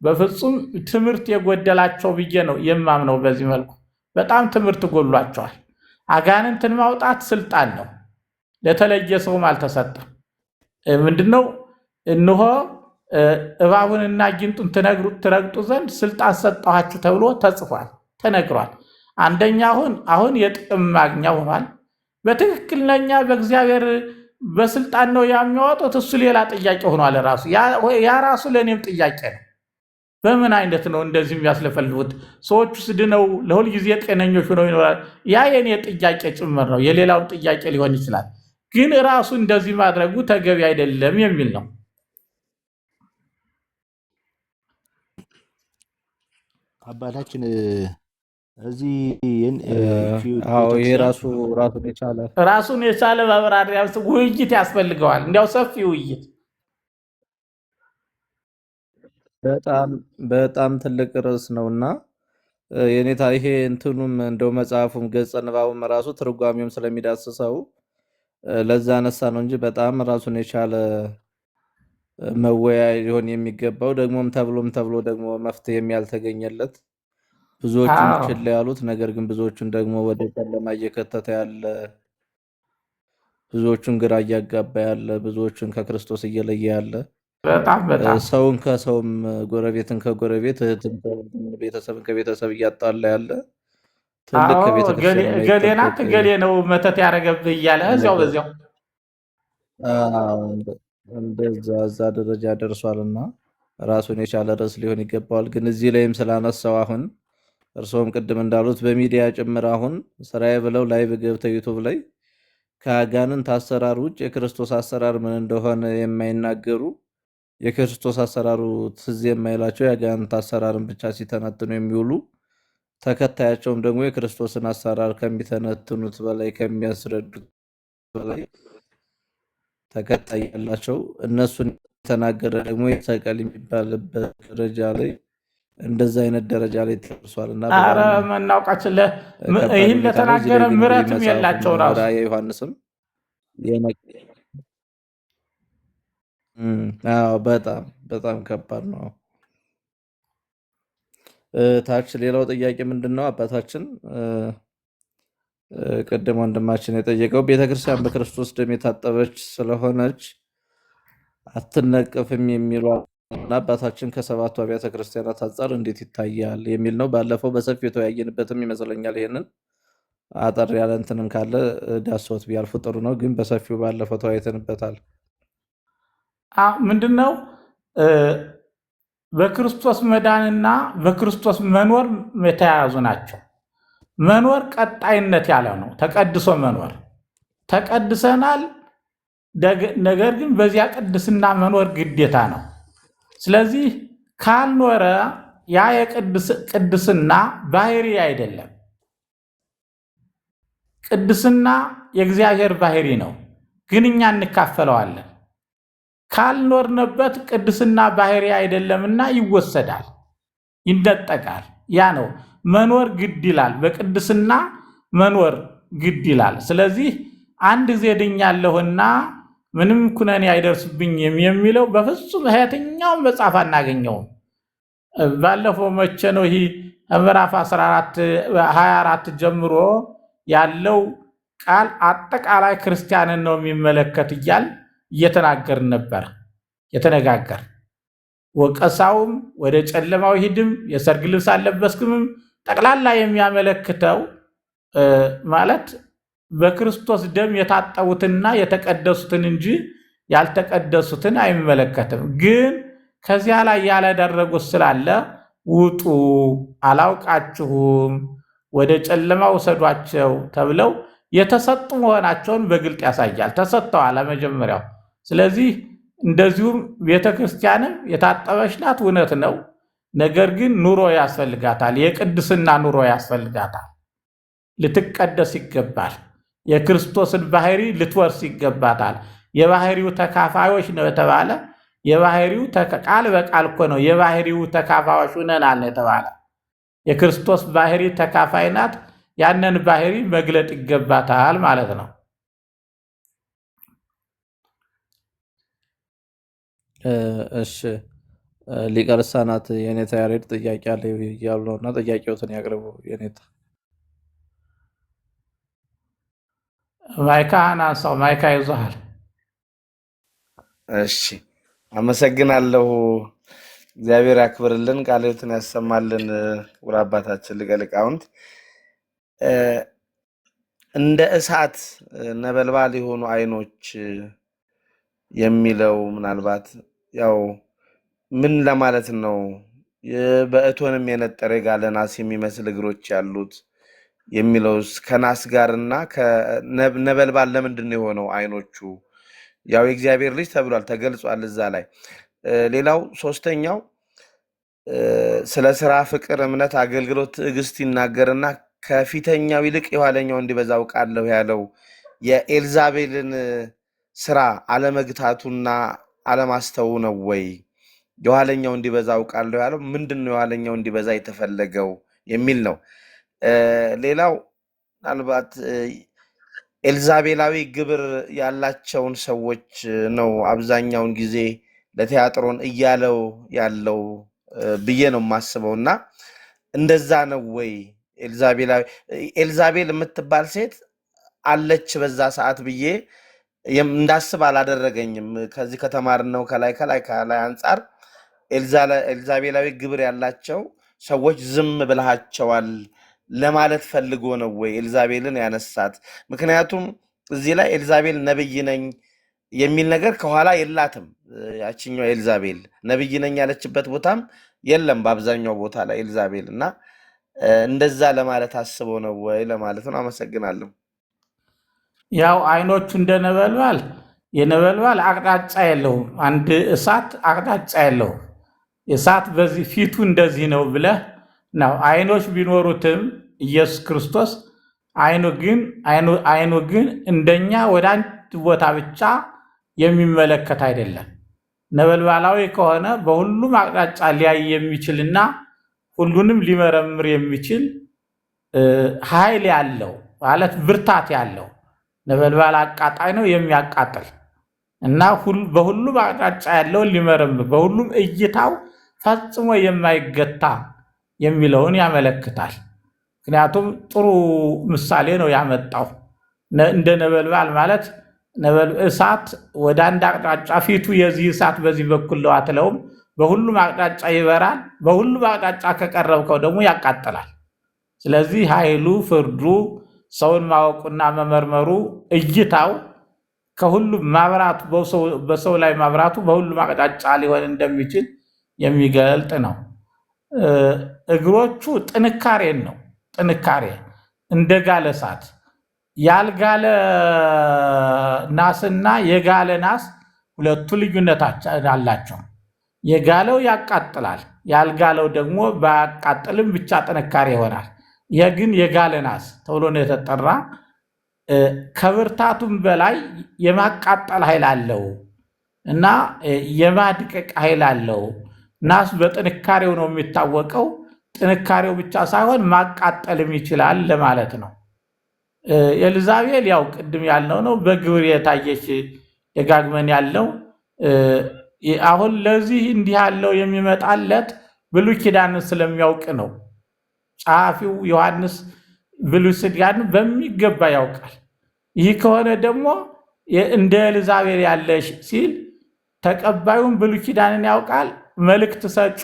በፍጹም ትምህርት የጎደላቸው ብዬ ነው የማምነው። በዚህ መልኩ በጣም ትምህርት ጎሏቸዋል። አጋንንትን ማውጣት ስልጣን ነው፣ ለተለየ ሰውም አልተሰጠም። ምንድነው? እነሆ እባቡንና ጊንጡን ትረግጡ ዘንድ ስልጣን ሰጠኋችሁ ተብሎ ተጽፏል፣ ተነግሯል። አንደኛ አሁን የጥቅም ማግኛ ሆኗል። በትክክል ለኛ በእግዚአብሔር በስልጣን ነው የሚያወጡት። እሱ ሌላ ጥያቄ ሆኗል። ራሱ ያ ራሱ ለእኔም ጥያቄ ነው። በምን አይነት ነው እንደዚህ የሚያስለፈልፉት? ሰዎቹ ስድነው ለሁል ጊዜ ጤነኞች ሆነው ይኖራል? ያ የኔ ጥያቄ ጭምር ነው። የሌላውን ጥያቄ ሊሆን ይችላል። ግን ራሱ እንደዚህ ማድረጉ ተገቢ አይደለም የሚል ነው። አባታችን እዚህ ይሄ ራሱን የቻለ ማብራሪያ ውይይት ያስፈልገዋል። እንዲያው ሰፊ ውይይት፣ በጣም ትልቅ ርዕስ ነውና የኔታ ይሄ እንትኑም እንደው መጽሐፉም ገጸ ንባቡም ራሱ ትርጓሜውም ስለሚዳስሰው ለዛ አነሳ ነው እንጂ በጣም ራሱን የቻለ መወያያ ሊሆን የሚገባው ደግሞም ተብሎ ደግሞ መፍትሄ ያልተገኘለት ብዙዎቹን ችላ ያሉት ነገር ግን ብዙዎቹን ደግሞ ወደ ጨለማ እየከተተ ያለ ብዙዎቹን ግራ እያጋባ ያለ ብዙዎቹን ከክርስቶስ እየለየ ያለ በጣም ሰውን ከሰውም ጎረቤትን ከጎረቤት ቤተሰብን ከቤተሰብ እያጣላ ያለ ትልቅ ከቤተክርስቲያን ገሌናት ገሌ ነው መተት ያደረገብህ እያለ እዚያው በዚያው እንደዛ ደረጃ ደርሷልና ራሱን የቻለ ርዕስ ሊሆን ይገባዋል። ግን እዚህ ላይም ስላነሳው አሁን እርስዎም ቅድም እንዳሉት በሚዲያ ጭምር አሁን ስራዬ ብለው ላይቭ ገብተው ዩቱብ ላይ ከአጋንንት አሰራር ውጭ የክርስቶስ አሰራር ምን እንደሆነ የማይናገሩ የክርስቶስ አሰራሩ ትዝ የማይላቸው የአጋንንት አሰራርን ብቻ ሲተነትኑ የሚውሉ ተከታያቸውም ደግሞ የክርስቶስን አሰራር ከሚተነትኑት በላይ ከሚያስረዱት በላይ ተከታይ ያላቸው እነሱን የተናገረ ደግሞ የሰቀል የሚባልበት ደረጃ ላይ እንደዛ አይነት ደረጃ ላይ ተደርሷልና አረ መናውቃችን ይህን ለተናገረ ምሕረትም የላቸው ራሱ ዮሐንስም በጣም ከባድ ነው። ታች ሌላው ጥያቄ ምንድነው? አባታችን ቅድም ወንድማችን የጠየቀው ቤተክርስቲያን በክርስቶስ ደም የታጠበች ስለሆነች አትነቀፍም የሚሉ አባታችን ከሰባቱ አብያተ ክርስቲያናት አንጻር እንዴት ይታያል የሚል ነው። ባለፈው በሰፊው የተወያየንበትም ይመስለኛል። ይሄንን አጠር ያለ እንትንም ካለ ዳሶት ቢያልፉ ጥሩ ነው። ግን በሰፊው ባለፈው ተወያይተንበታል። ምንድነው በክርስቶስ መዳንና በክርስቶስ መኖር የተያያዙ ናቸው። መኖር ቀጣይነት ያለው ነው። ተቀድሶ መኖር ተቀድሰናል። ነገር ግን በዚያ ቅድስና መኖር ግዴታ ነው። ስለዚህ ካልኖረ ያ የቅድስና ባህሪ አይደለም። ቅድስና የእግዚአብሔር ባህሪ ነው፣ ግን እኛ እንካፈለዋለን። ካልኖርንበት ቅድስና ባህሪ አይደለምና ይወሰዳል፣ ይነጠቃል። ያ ነው መኖር ግድ ይላል። በቅድስና መኖር ግድ ይላል። ስለዚህ አንድ ጊዜ ድኛለሁና ምንም ኩነኔ አይደርስብኝም የሚለው በፍጹም የትኛውም መጽሐፍ አናገኘውም። ባለፈው መቼ ነው ይህ ምዕራፍ 24 ጀምሮ ያለው ቃል አጠቃላይ ክርስቲያንን ነው የሚመለከት እያል እየተናገርን ነበር የተነጋገር። ወቀሳውም ወደ ጨለማው ሂድም የሰርግ ልብስ አልለበስክምም ጠቅላላ የሚያመለክተው ማለት በክርስቶስ ደም የታጠቡትና የተቀደሱትን እንጂ ያልተቀደሱትን አይመለከትም። ግን ከዚያ ላይ ያላደረጉት ስላለ ውጡ፣ አላውቃችሁም፣ ወደ ጨለማ ውሰዷቸው ተብለው የተሰጡ መሆናቸውን በግልጥ ያሳያል። ተሰጥተዋል መጀመሪያው። ስለዚህ እንደዚሁም ቤተክርስቲያንም የታጠበች ናት፣ እውነት ነው። ነገር ግን ኑሮ ያስፈልጋታል፣ የቅድስና ኑሮ ያስፈልጋታል። ልትቀደስ ይገባል። የክርስቶስን ባህሪ ልትወርስ ይገባታል። የባህሪው ተካፋዮች ነው የተባለ የባህሪው ቃል በቃል እኮ ነው። የባህሪው ተካፋዮች ሆነናል ነው የተባለ። የክርስቶስ ባህሪ ተካፋይ ናት። ያንን ባህሪ መግለጥ ይገባታል ማለት ነው። እሺ ሊቀ ልሳናት የኔታ ያሬድ ጥያቄ አለ እያሉ ነውና ጥያቄዎትን ያቅርቡ። የኔታ ማይካህን አንሳው። ማይካ ይዞሃል። እሺ አመሰግናለሁ። እግዚአብሔር ያክብርልን፣ ቃለ ሕይወትን ያሰማልን። ክቡር አባታችን ሊቀ ሊቃውንት እንደ እሳት ነበልባል የሆኑ አይኖች የሚለው ምናልባት ያው ምን ለማለት ነው? በእቶንም የነጠረ የጋለ ናስ የሚመስል እግሮች ያሉት የሚለውስ ከናስ ጋርና ከነበልባል ለምንድን ነው የሆነው አይኖቹ? ያው የእግዚአብሔር ልጅ ተብሏል፣ ተገልጿል እዛ ላይ። ሌላው ሶስተኛው ስለ ስራ፣ ፍቅር፣ እምነት፣ አገልግሎት፣ ትዕግስት ይናገርና ከፊተኛው ይልቅ የኋለኛው እንዲበዛ አውቃለሁ ያለው የኤልዛቤልን ስራ አለመግታቱና አለማስተው ነው ወይ? የኋለኛው እንዲበዛ አውቃለሁ ያለው ምንድን ነው? የኋለኛው እንዲበዛ የተፈለገው የሚል ነው። ሌላው ምናልባት ኤልዛቤላዊ ግብር ያላቸውን ሰዎች ነው አብዛኛውን ጊዜ ለቲያጥሮን እያለው ያለው ብዬ ነው የማስበው። እና እንደዛ ነው ወይ? ኤልዛቤል የምትባል ሴት አለች በዛ ሰዓት ብዬ እንዳስብ አላደረገኝም። ከዚህ ከተማርነው ከላይ አንጻር ኤልዛቤላዊ ግብር ያላቸው ሰዎች ዝም ብለሃቸዋል ለማለት ፈልጎ ነው ወይ ኤልዛቤልን ያነሳት? ምክንያቱም እዚህ ላይ ኤልዛቤል ነብይ ነኝ የሚል ነገር ከኋላ የላትም። ያችኛው ኤልዛቤል ነብይ ነኝ ያለችበት ቦታም የለም በአብዛኛው ቦታ ላይ ኤልዛቤል። እና እንደዛ ለማለት አስበው ነው ወይ ለማለት ነው። አመሰግናለሁ። ያው አይኖቹ እንደነበልባል የነበልባል አቅጣጫ የለውም። አንድ እሳት አቅጣጫ የለውም። እሳት በዚህ ፊቱ እንደዚህ ነው ብለህ ነው። አይኖች ቢኖሩትም ኢየሱስ ክርስቶስ አይኑ ግን እንደኛ ወደ አንድ ቦታ ብቻ የሚመለከት አይደለም። ነበልባላዊ ከሆነ በሁሉም አቅጣጫ ሊያይ የሚችልና ሁሉንም ሊመረምር የሚችል ኃይል ያለው ማለት ብርታት ያለው ነበልባል አቃጣይ ነው፣ የሚያቃጥል እና በሁሉም አቅጣጫ ያለውን ሊመረምር በሁሉም እይታው ፈጽሞ የማይገታ የሚለውን ያመለክታል። ምክንያቱም ጥሩ ምሳሌ ነው ያመጣው። እንደ ነበልባል ማለት እሳት ወደ አንድ አቅጣጫ ፊቱ የዚህ እሳት በዚህ በኩል ነው አትለውም። በሁሉም አቅጣጫ ይበራል። በሁሉም አቅጣጫ ከቀረብከው ደግሞ ያቃጥላል። ስለዚህ ኃይሉ፣ ፍርዱ፣ ሰውን ማወቁና መመርመሩ፣ እይታው ከሁሉም ማብራቱ በሰው ላይ ማብራቱ በሁሉም አቅጣጫ ሊሆን እንደሚችል የሚገልጥ ነው። እግሮቹ ጥንካሬን ነው። ጥንካሬ እንደ ጋለ እሳት ያልጋለ ናስና የጋለ ናስ ሁለቱ ልዩነት አላቸው። የጋለው ያቃጥላል፣ ያልጋለው ደግሞ ባያቃጥልም ብቻ ጥንካሬ ይሆናል። ይህ ግን የጋለ ናስ ተብሎ ነው የተጠራ። ከብርታቱም በላይ የማቃጠል ኃይል አለው እና የማድቀቅ ኃይል አለው። ናስ በጥንካሬው ነው የሚታወቀው። ጥንካሬው ብቻ ሳይሆን ማቃጠልም ይችላል ለማለት ነው። ኤልዛቤል ያው ቅድም ያልነው ነው፣ በግብር የታየች ደጋግመን ያለው። አሁን ለዚህ እንዲህ ያለው የሚመጣለት ብሉይ ኪዳንን ስለሚያውቅ ነው። ጸሐፊው ዮሐንስ ብሉይ ኪዳንን በሚገባ ያውቃል። ይህ ከሆነ ደግሞ እንደ ኤልዛቤል ያለሽ ሲል ተቀባዩም ብሉይ ኪዳንን ያውቃል። መልእክት ሰጩ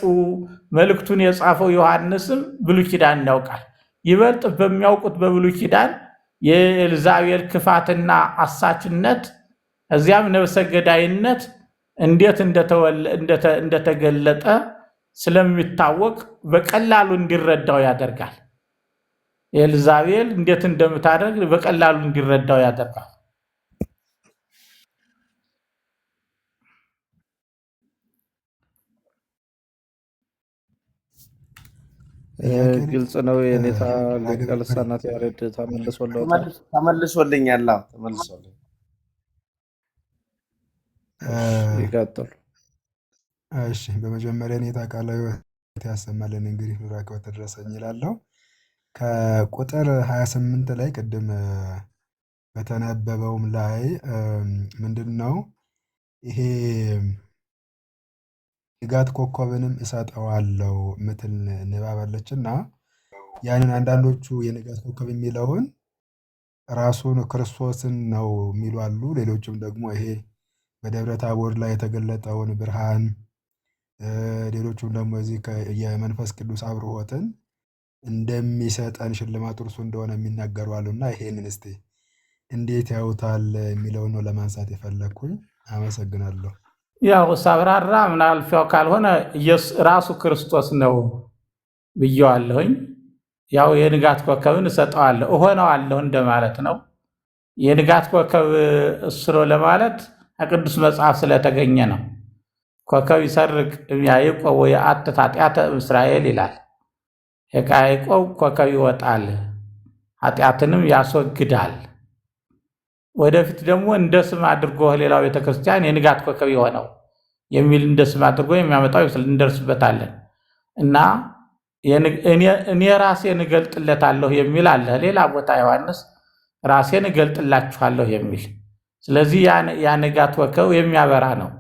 መልእክቱን የጻፈው ዮሐንስም ብሉይ ኪዳንን ያውቃል። ይበልጥ በሚያውቁት በብሉይ ኪዳን የኤልዛቤል ክፋትና አሳችነት እዚያም ነፍሰ ገዳይነት እንዴት እንደተገለጠ ስለሚታወቅ በቀላሉ እንዲረዳው ያደርጋል። ኤልዛቤል እንዴት እንደምታደርግ በቀላሉ እንዲረዳው ያደርጋል። ግልጽ ነው። የኔታ ሊቀ ልሳናት ያሬድ ተመልሶልዎታል? ተመልሶልኛል። ተመልሶልኝ ይቀጥሉ። እሺ፣ በመጀመሪያ ኔታ ቃለ ሕይወት ያሰማልን። እንግዲህ ኑራከው ተደረሰኝ ይላለሁ። ከቁጥር 28 ላይ ቅድም በተነበበውም ላይ ምንድን ነው ይሄ ንጋት ኮከብንም እሰጠዋለሁ ምትል ንባብ አለች እና ያንን አንዳንዶቹ የንጋት ኮከብ የሚለውን ራሱን ክርስቶስን ነው የሚሉ አሉ። ሌሎችም ደግሞ ይሄ በደብረ ታቦር ላይ የተገለጠውን ብርሃን፣ ሌሎቹም ደግሞ እዚህ የመንፈስ ቅዱስ አብርሆትን እንደሚሰጠን ሽልማት እርሱ እንደሆነ የሚናገሩ አሉና ይሄንን እስቲ እንዴት ያውታል የሚለውን ነው ለማንሳት የፈለግኩኝ። አመሰግናለሁ። ያው ሳብራራ ምናልፊያው ካልሆነ ራሱ ክርስቶስ ነው ብየዋለሁኝ። ያው የንጋት ኮከብን እሰጠዋለሁ እሆነዋለሁ እንደማለት ነው። የንጋት ኮከብ እሱ ነው ለማለት ከቅዱስ መጽሐፍ ስለተገኘ ነው። ኮከብ ይሰርቅ ያዕቆብ ወየአትት ኃጢአተ እስራኤል ይላል። የያዕቆብ ኮከብ ይወጣል ኃጢአትንም ያስወግዳል። ወደፊት ደግሞ እንደ ስም አድርጎ ሌላው ቤተክርስቲያን የንጋት ኮከብ የሆነው የሚል እንደ ስም አድርጎ የሚያመጣው እንደርስበታለን እና እኔ ራሴን እገልጥለታለሁ የሚል አለ። ሌላ ቦታ ዮሐንስ ራሴን እገልጥላችኋለሁ የሚል። ስለዚህ ያ ንጋት ኮከብ የሚያበራ ነው።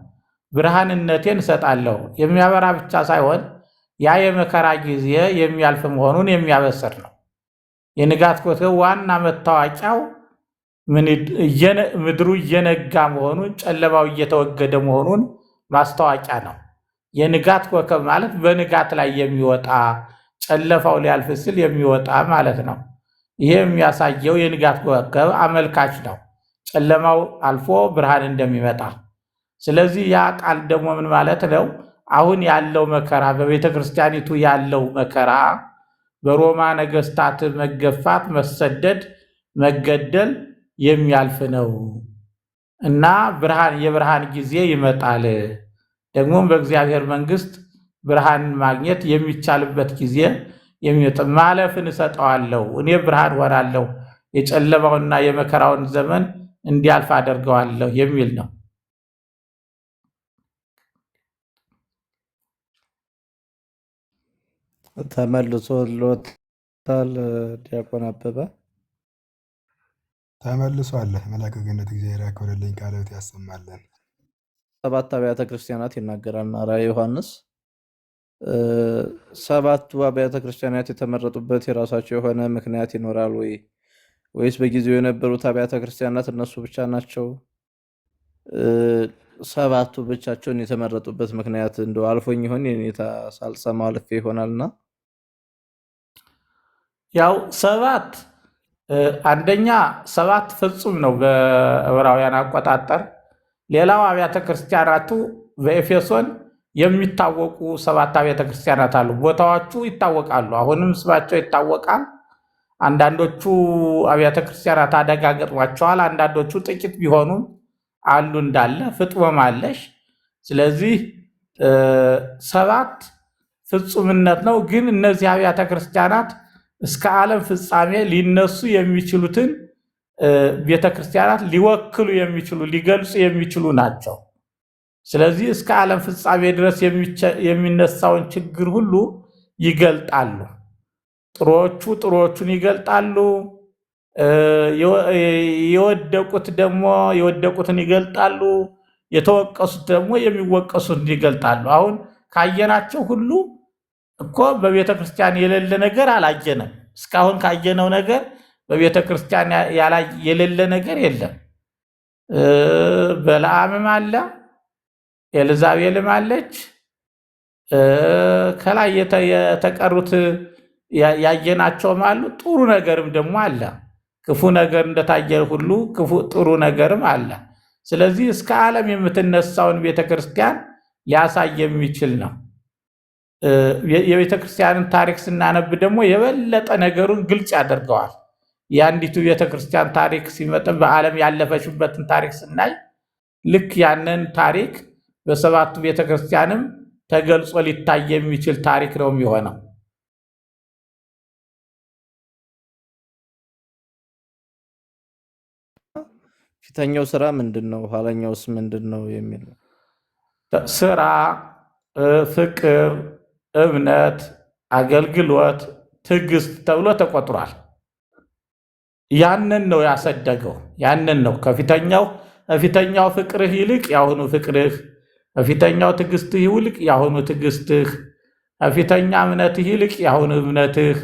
ብርሃንነቴን እሰጣለሁ የሚያበራ ብቻ ሳይሆን ያ የመከራ ጊዜ የሚያልፍ መሆኑን የሚያበስር ነው። የንጋት ኮከብ ዋና መታወቂያው ምድሩ እየነጋ መሆኑን፣ ጨለማው እየተወገደ መሆኑን ማስታወቂያ ነው። የንጋት ኮከብ ማለት በንጋት ላይ የሚወጣ ጨለፋው ሊያልፍ ሲል የሚወጣ ማለት ነው። ይሄ የሚያሳየው የንጋት ኮከብ አመልካች ነው፣ ጨለማው አልፎ ብርሃን እንደሚመጣ። ስለዚህ ያ ቃል ደግሞ ምን ማለት ነው? አሁን ያለው መከራ በቤተ ክርስቲያኒቱ ያለው መከራ በሮማ ነገስታት መገፋት፣ መሰደድ፣ መገደል የሚያልፍ ነው እና የብርሃን ጊዜ ይመጣል። ደግሞም በእግዚአብሔር መንግስት ብርሃን ማግኘት የሚቻልበት ጊዜ ማለፍን እሰጠዋለሁ፣ እኔ ብርሃን ሆናለሁ፣ የጨለማውና የመከራውን ዘመን እንዲያልፍ አደርገዋለሁ የሚል ነው። ተመልሶልዎታል ዲያቆን አበበ? ተመልሷል። መላከ ገነት እግዚአብሔር ያክብርልኝ፣ ቃለ ሕይወት ያሰማልን። 7 አብያተ ክርስቲያናት ይናገራልና ራዕየ ዮሐንስ። 7ቱ አብያተ ክርስቲያናት የተመረጡበት የራሳቸው የሆነ ምክንያት ይኖራል ወይስ በጊዜው የነበሩት አብያተ ክርስቲያናት እነሱ ብቻ ናቸው? 7ቱ ብቻቸውን የተመረጡበት ምክንያት እንደው አልፎኝ ይሆን የኔታ ሳልሰማው አልፌ ይሆናልና ያው 7 አንደኛ 7 ፍጹም ነው በዕብራውያን አቆጣጠር። ሌላው አብያተ ክርስቲያናቱ በኤፌሶን የሚታወቁ 7 አብያተ ክርስቲያናት አሉ። ቦታዎቹ ይታወቃሉ፣ አሁንም ስማቸው ይታወቃል። አንዳንዶቹ አብያተ ክርስቲያናት አደጋ ገጥሟቸዋል፣ አንዳንዶቹ ጥቂት ቢሆኑም አሉ እንዳለ ፍጥሞም አለሽ። ስለዚህ 7 ፍጹምነት ነው። ግን እነዚህ አብያተ ክርስቲያናት እስከ ዓለም ፍጻሜ ሊነሱ የሚችሉትን ቤተክርስቲያናት ሊወክሉ የሚችሉ ሊገልጹ የሚችሉ ናቸው። ስለዚህ እስከ ዓለም ፍጻሜ ድረስ የሚነሳውን ችግር ሁሉ ይገልጣሉ። ጥሩዎቹን ይገልጣሉ፣ የወደቁትን ይገልጣሉ፣ የተወቀሱት ደግሞ የሚወቀሱትን ይገልጣሉ። አሁን ካየናቸው ሁሉ እኮ በቤተ ክርስቲያን የሌለ ነገር አላየንም። እስካሁን ካየነው ነገር በቤተ ክርስቲያን የሌለ ነገር የለም። በለዓምም አለ፣ ኤልዛቤልም አለች። ከላይ የተቀሩት ያየናቸውም አሉ። ጥሩ ነገርም ደግሞ አለ። ክፉ ነገር እንደታየ ሁሉ ጥሩ ነገርም አለ። ስለዚህ እስከ ዓለም የምትነሳውን ቤተ ክርስቲያን ሊያሳይ የሚችል ነው። የቤተ ክርስቲያንን ታሪክ ስናነብ ደግሞ የበለጠ ነገሩን ግልጽ ያደርገዋል። የአንዲቱ ቤተ ክርስቲያን ታሪክ ሲመጥን በዓለም ያለፈችበትን ታሪክ ስናይ ልክ ያንን ታሪክ በሰባቱ ቤተ ክርስቲያንም ተገልጾ ሊታይ የሚችል ታሪክ ነው የሚሆነው። ፊተኛው ስራ ምንድን ነው? ኋለኛውስ ምንድን ነው የሚል ነው። ስራ፣ ፍቅር፣ እምነት፣ አገልግሎት፣ ትዕግስት ተብሎ ተቆጥሯል። ያንን ነው ያሰደገው። ያንን ነው ከፊተኛው ፍቅርህ ይልቅ ያሁኑ ፍቅርህ፣ ከፊተኛው ትዕግስትህ ይልቅ ያሁኑ ትዕግስትህ፣ ከፊተኛ እምነትህ ይልቅ ያሁኑ እምነትህ፣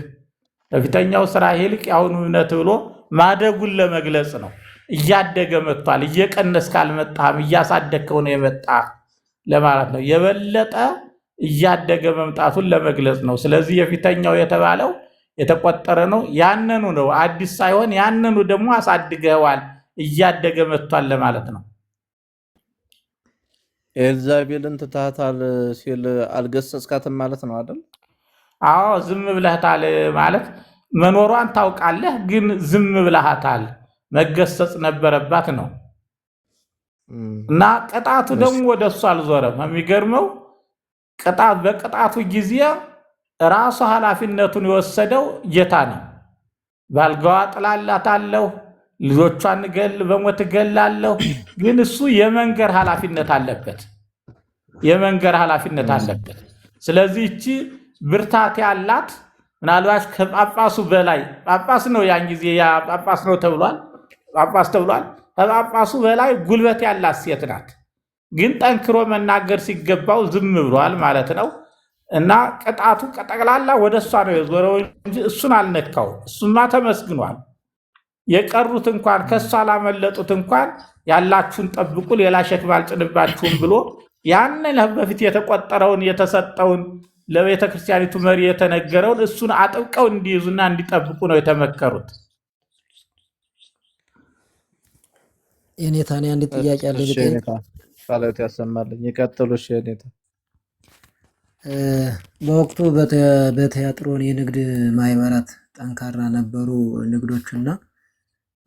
ከፊተኛው ስራ ይልቅ ያሁኑ እምነትህ ብሎ ማደጉን ለመግለጽ ነው። እያደገ መጥቷል። እየቀነስክ አልመጣህም፣ እያሳደግከው ነው የመጣህ ለማለት ነው። የበለጠ እያደገ መምጣቱን ለመግለጽ ነው። ስለዚህ የፊተኛው የተባለው የተቆጠረ ነው። ያንኑ ነው አዲስ ሳይሆን ያንኑ ደግሞ አሳድገዋል፣ እያደገ መጥቷል ለማለት ነው። ኤልዛቤልን ትታታል ሲል አልገሰጽካትም ማለት ነው አይደል? አዎ፣ ዝም ብለህታል ማለት መኖሯን ታውቃለህ፣ ግን ዝም ብለሃታል። መገሰጽ ነበረባት ነው። እና ቅጣቱ ደግሞ ወደ እሱ አልዞረም። የሚገርመው በቅጣቱ ጊዜ ራሱ ኃላፊነቱን የወሰደው ጌታ ነው። ባልጋዋ ጥላላታለሁ፣ ልጆቿን በሞት እገላለሁ። ግን እሱ የመንገር ኃላፊነት አለበት። ስለዚህ እቺ ብርታት ያላት ምናልባት ከጳጳሱ በላይ ጳጳስ ነው፣ ያን ጊዜ ያ ጳጳስ ነው ተብሏል። ከጳጳሱ በላይ ጉልበት ያላት ሴት ናት። ግን ጠንክሮ መናገር ሲገባው ዝም ብሏል ማለት ነው። እና ቅጣቱ ጠቅላላ ወደ እሷ ነው የዞረው እንጂ እሱን አልነካው። እሱማ ተመስግኗል። የቀሩት እንኳን ከእሷ ላመለጡት እንኳን ያላችሁን ጠብቁ፣ ሌላ ሸክም አልጭንባችሁም ብሎ ያንን በፊት የተቆጠረውን የተሰጠውን ለቤተ ክርስቲያኒቱ መሪ የተነገረውን እሱን አጥብቀው እንዲይዙና እንዲጠብቁ ነው የተመከሩት። የኔታን አንድ ጥያቄ አለ። ቃላት ያሰማልኝ። ይቀጥሉ። እሺ የኔታ በወቅቱ በቲያጥሮን የንግድ ማህበራት ጠንካራ ነበሩ ንግዶችና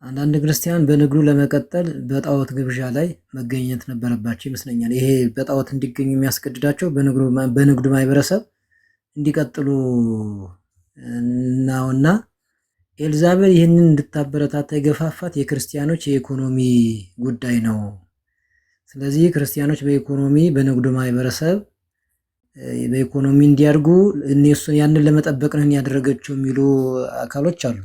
አንዳንድ ክርስቲያን በንግዱ ለመቀጠል በጣዖት ግብዣ ላይ መገኘት ነበረባቸው ይመስለኛል። ይሄ በጣዖት እንዲገኙ የሚያስገድዳቸው በንግዱ ማህበረሰብ እንዲቀጥሉ ነውና ኤልዛቤል ይህንን እንድታበረታታ የገፋፋት የክርስቲያኖች የኢኮኖሚ ጉዳይ ነው። ስለዚህ ክርስቲያኖች በንግዱ ማህበረሰብ በኢኮኖሚ እንዲያድጉ እነሱን ያንን ለመጠበቅ ነው ያደረገችው የሚሉ አካሎች አሉ።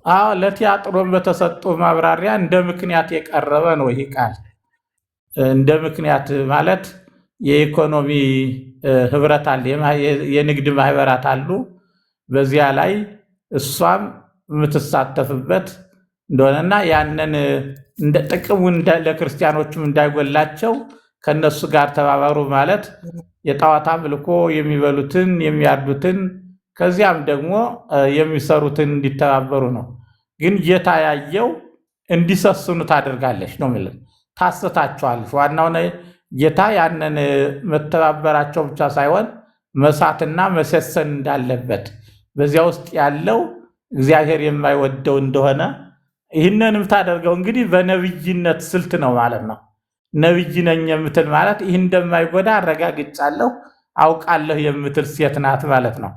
አዎ፣ ለቲያጥሮን በተሰጡ ማብራሪያ እንደ ምክንያት የቀረበ ነው ይህ ቃል። እንደ ምክንያት ማለት የኢኮኖሚ ህብረት አለ፣ የንግድ ማህበራት አሉ። በዚያ ላይ እሷም የምትሳተፍበት እንደሆነና ያንን እንደ ጥቅሙ ለክርስቲያኖችም እንዳይጎላቸው ከነሱ ጋር ተባበሩ ማለት የጣዖት አምልኮ የሚበሉትን የሚያርዱትን ከዚያም ደግሞ የሚሰሩትን እንዲተባበሩ ነው። ግን ጌታ ያየው እንዲሰስኑ ታደርጋለች ነው የሚለው። ታስታቸዋለች። ዋናው ጌታ ያንን መተባበራቸው ብቻ ሳይሆን መሳትና መሰሰን እንዳለበት በዚያ ውስጥ ያለው እግዚአብሔር የማይወደው እንደሆነ ይህንን የምታደርገው እንግዲህ በነብይነት ስልት ነው ማለት ነው። ነብይ ነኝ የምትል ማለት ይህ እንደማይጎዳ አረጋግጫለሁ አውቃለሁ የምትል ሴት ናት ማለት ነው።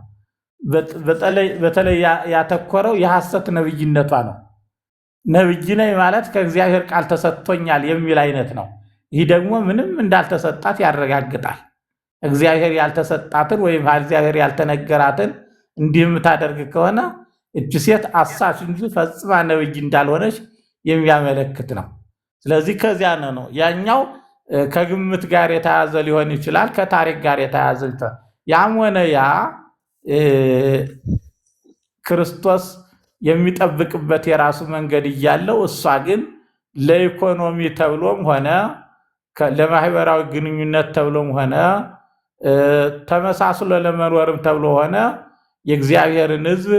በተለይ ያተኮረው የሐሰት ነብይነቷ ነው። ነብይ ነኝ ማለት ከእግዚአብሔር ቃል ተሰጥቶኛል የሚል አይነት ነው። ይህ ደግሞ ምንም እንዳልተሰጣት ያረጋግጣል። እግዚአብሔር ያልተሰጣትን ወይም እግዚአብሔር ያልተነገራትን እንዲህ የምታደርግ ከሆነ እች ሴት አሳች እንጂ ፈጽማ ነብይ እንዳልሆነች የሚያመለክት ነው። ስለዚህ ከዚያ ነው ያኛው ከግምት ጋር የተያዘ ሊሆን ይችላል፣ ከታሪክ ጋር የተያዘ ይችላል። ያም ሆነ ያ ክርስቶስ የሚጠብቅበት የራሱ መንገድ እያለው እሷ ግን ለኢኮኖሚ ተብሎም ሆነ ለማህበራዊ ግንኙነት ተብሎም ሆነ ተመሳስሎ ለመኖርም ተብሎ ሆነ የእግዚአብሔርን ሕዝብ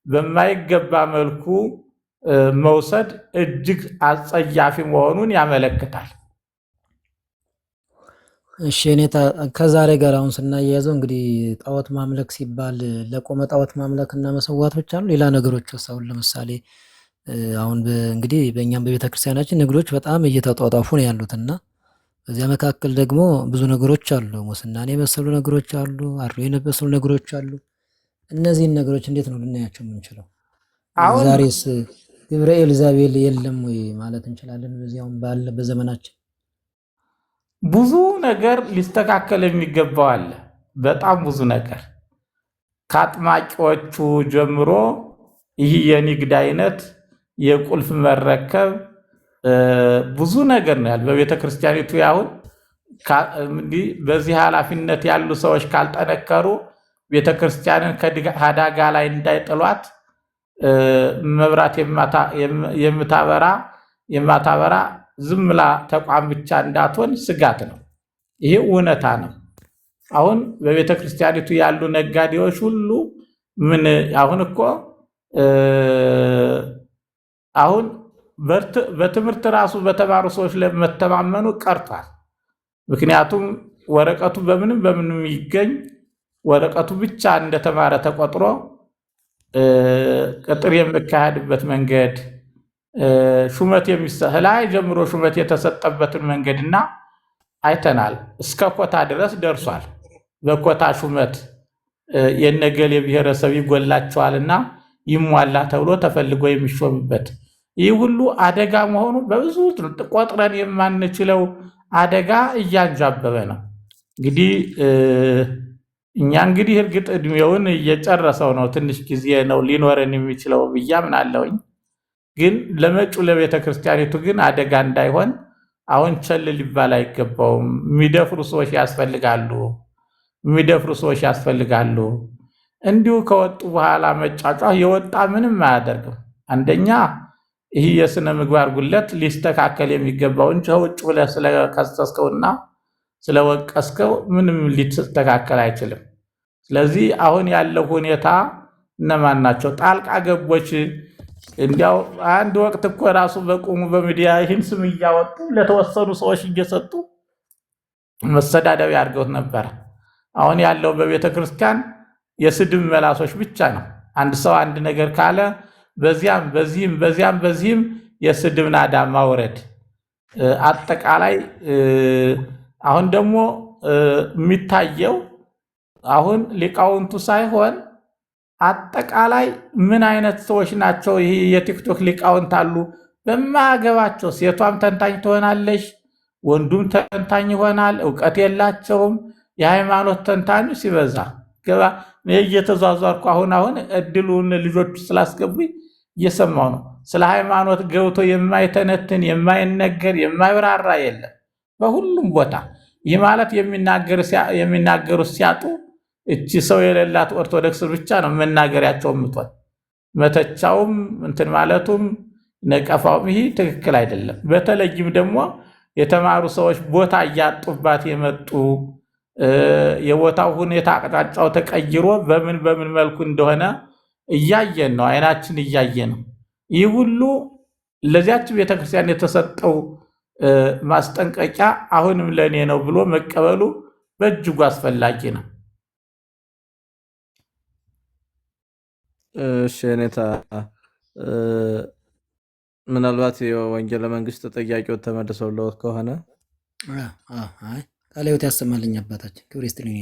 በማይገባ መልኩ መውሰድ እጅግ አጸያፊ መሆኑን ያመለክታል። እሺ እኔታ ከዛሬ ጋር አሁን ስናያይዘው እንግዲህ ጣዖት ማምለክ ሲባል ለቆመ ጣዖት ማምለክ እና መሰዋት ብቻ ነው? ሌላ ነገሮች አሁን ለምሳሌ አሁን እንግዲህ በእኛም በቤተክርስቲያናችን ንግዶች በጣም እየተጧጧፉ ነው ያሉት እና በዚያ መካከል ደግሞ ብዙ ነገሮች አሉ። ሙስናን የመሰሉ ነገሮች አሉ፣ አድሎ የመሰሉ ነገሮች አሉ። እነዚህን ነገሮች እንዴት ነው ልናያቸው የምንችለው? አሁን ዛሬስ ግብረ ኤልዛቤል የለም ወይ ማለት እንችላለን? በዚያውም ባለ በዘመናችን ብዙ ነገር ሊስተካከል የሚገባው አለ። በጣም ብዙ ነገር ከአጥማቂዎቹ ጀምሮ ይህ የንግድ አይነት የቁልፍ መረከብ ብዙ ነገር ነው ያለ በቤተ ክርስቲያኒቱ። አሁን በዚህ ኃላፊነት ያሉ ሰዎች ካልጠነከሩ ቤተ ክርስቲያንን ከአደጋ ላይ እንዳይጥሏት መብራት የማታበራ ዝም ብላ ተቋም ብቻ እንዳትሆን ስጋት ነው። ይሄ እውነታ ነው። አሁን በቤተ ክርስቲያኒቱ ያሉ ነጋዴዎች ሁሉ ምን አሁን እኮ አሁን በትምህርት ራሱ በተማሩ ሰዎች ለመተማመኑ ቀርቷል። ምክንያቱም ወረቀቱ በምንም ይገኝ ወረቀቱ ብቻ እንደተማረ ተቆጥሮ ቅጥር የሚካሄድበት መንገድ ሹመት ላይ ጀምሮ ሹመት የተሰጠበትን መንገድና አይተናል። እስከ ኮታ ድረስ ደርሷል። በኮታ ሹመት የነገሌ ብሔረሰብ ይጎላቸዋልና ይሟላ ተብሎ ተፈልጎ የሚሾምበት ይህ ሁሉ አደጋ መሆኑ በብዙ ቆጥረን የማንችለው አደጋ እያንዣበበ ነው። እንግዲህ እኛ እርግጥ እድሜውን እየጨረሰው ነው፣ ትንሽ ጊዜ ነው ሊኖረን የሚችለው ብዬ አምናለሁኝ። ግን ለመጪው ለቤተ ክርስቲያኒቱ ግን አደጋ እንዳይሆን አሁን ቸል ሊባል አይገባውም። የሚደፍሩ ሰዎች ያስፈልጋሉ። እንዲሁ ከወጡ በኋላ መጫጫህ የወጣ ምንም አያደርግም። አንደኛ ይህ የስነ ምግባር ጉለት ሊስተካከል የሚገባው እንጂ ውጭ ብለህ ስለከሰስከውና ስለወቀስከው ምንም ሊስተካከል አይችልም። ስለዚህ አሁን ያለው ሁኔታ እነማን ናቸው ጣልቃ ገቦች? እንዲያው አንድ ወቅት እኮ ራሱ በቁሙ በሚዲያ ይህን ስም እያወጡ ለተወሰኑ ሰዎች እየሰጡ መሰዳደቢያ አድርገውት ነበረ። አሁን ያለው በቤተ ክርስቲያን የስድብ መላሶች ብቻ ነው። አንድ ሰው አንድ ነገር ካለ በዚህም የስድብ ናዳ ማውረድ። አጠቃላይ አሁን ደግሞ የሚታየው አሁን ሊቃውንቱ ሳይሆን አጠቃላይ ምን አይነት ሰዎች ናቸው? ይሄ የቲክቶክ ሊቃውንት አሉ በማያገባቸው። ሴቷም ተንታኝ ትሆናለች፣ ወንዱም ተንታኝ ይሆናል። እውቀት የላቸውም። የሃይማኖት ተንታኙ ሲበዛ ገባ። እየተዟዟርኩ አሁን እድሉን ልጆቹ ስላስገቡኝ እየሰማው ነው። ስለ ሃይማኖት ገብቶ የማይተነትን የማይነገር የማይብራራ የለም በሁሉም ቦታ። ይህ ማለት የሚናገሩት ሲያጡ እቺ ሰው የሌላት ኦርቶዶክስ ብቻ ነው መናገሪያቸው ምቷል። መተቻውም እንትን ማለቱም ነቀፋውም ይህ ትክክል አይደለም። በተለይም ደግሞ የተማሩ ሰዎች ቦታ እያጡባት የመጡ የቦታው ሁኔታ አቅጣጫው ተቀይሮ በምን መልኩ እንደሆነ እያየን ነው። አይናችን እያየ ነው። ይህ ሁሉ ለዚያች ቤተክርስቲያን የተሰጠው ማስጠንቀቂያ አሁንም ለእኔ ነው ብሎ መቀበሉ በእጅጉ አስፈላጊ ነው። እሺ ኔታ ምናልባት የወንጌለ መንግስት ጥያቄው ተመልሰውለት ከሆነ ቃለ ሕይወት ያሰማልኝ አባታችን ክብር ይስጥልኝ።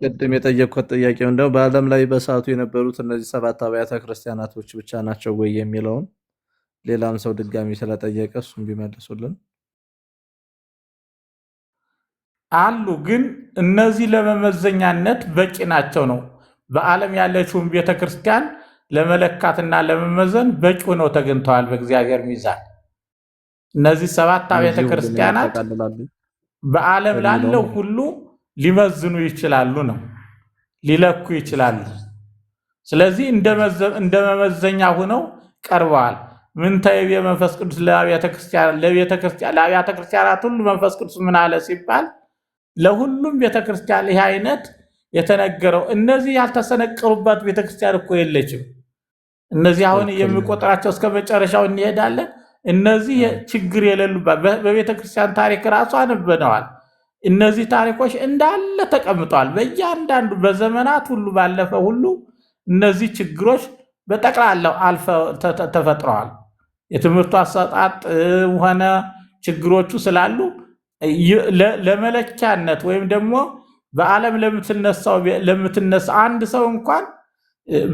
ቅድም የጠየቅኩት ጥያቄ እንደው በዓለም ላይ በሰዓቱ የነበሩት እነዚህ 7 አብያተ ክርስቲያናቶች ብቻ ናቸው ወይ የሚለውን ሌላም ሰው ድጋሚ ስለጠየቀ እሱም ቢመልሱልን። አሉ ግን እነዚህ ለመመዘኛነት በቂ ናቸው ነው። በዓለም ያለችውን ቤተክርስቲያን ለመለካትና ለመመዘን በቂ ሆነው ተገኝተዋል በእግዚአብሔር ሚዛን። እነዚህ 7 አብያተ ክርስቲያናት በዓለም ላለው ሁሉ ሊመዝኑ ይችላሉ ነው፣ ሊለኩ ይችላሉ። ስለዚህ እንደ መመዘኛ ሆነው ቀርበዋል። ምን ተይብ የመንፈስ ቅዱስ ለአብያተ ክርስቲያናት ሁሉ መንፈስ ቅዱስ ምን አለ ሲባል ለሁሉም ቤተክርስቲያን ይህ አይነት የተነገረው። እነዚህ ያልተሰነቀሩባት ቤተክርስቲያን እኮ የለችም። እነዚህ አሁን የሚቆጥራቸው እስከ መጨረሻው እንሄዳለን። እነዚህ ችግር የሌሉባት በቤተ ክርስቲያን ታሪክ ራሱ አንበነዋል። እነዚህ ታሪኮች እንዳለ ተቀምጠዋል። በእያንዳንዱ በዘመናት ሁሉ ባለፈ ሁሉ እነዚህ ችግሮች በጠቅላላው አልፈው ተፈጥረዋል። የትምህርቱ አሰጣጥ ሆነ ችግሮቹ ስላሉ ለመለኪያነት ወይም ደግሞ በዓለም ለምትነሳ አንድ ሰው እንኳን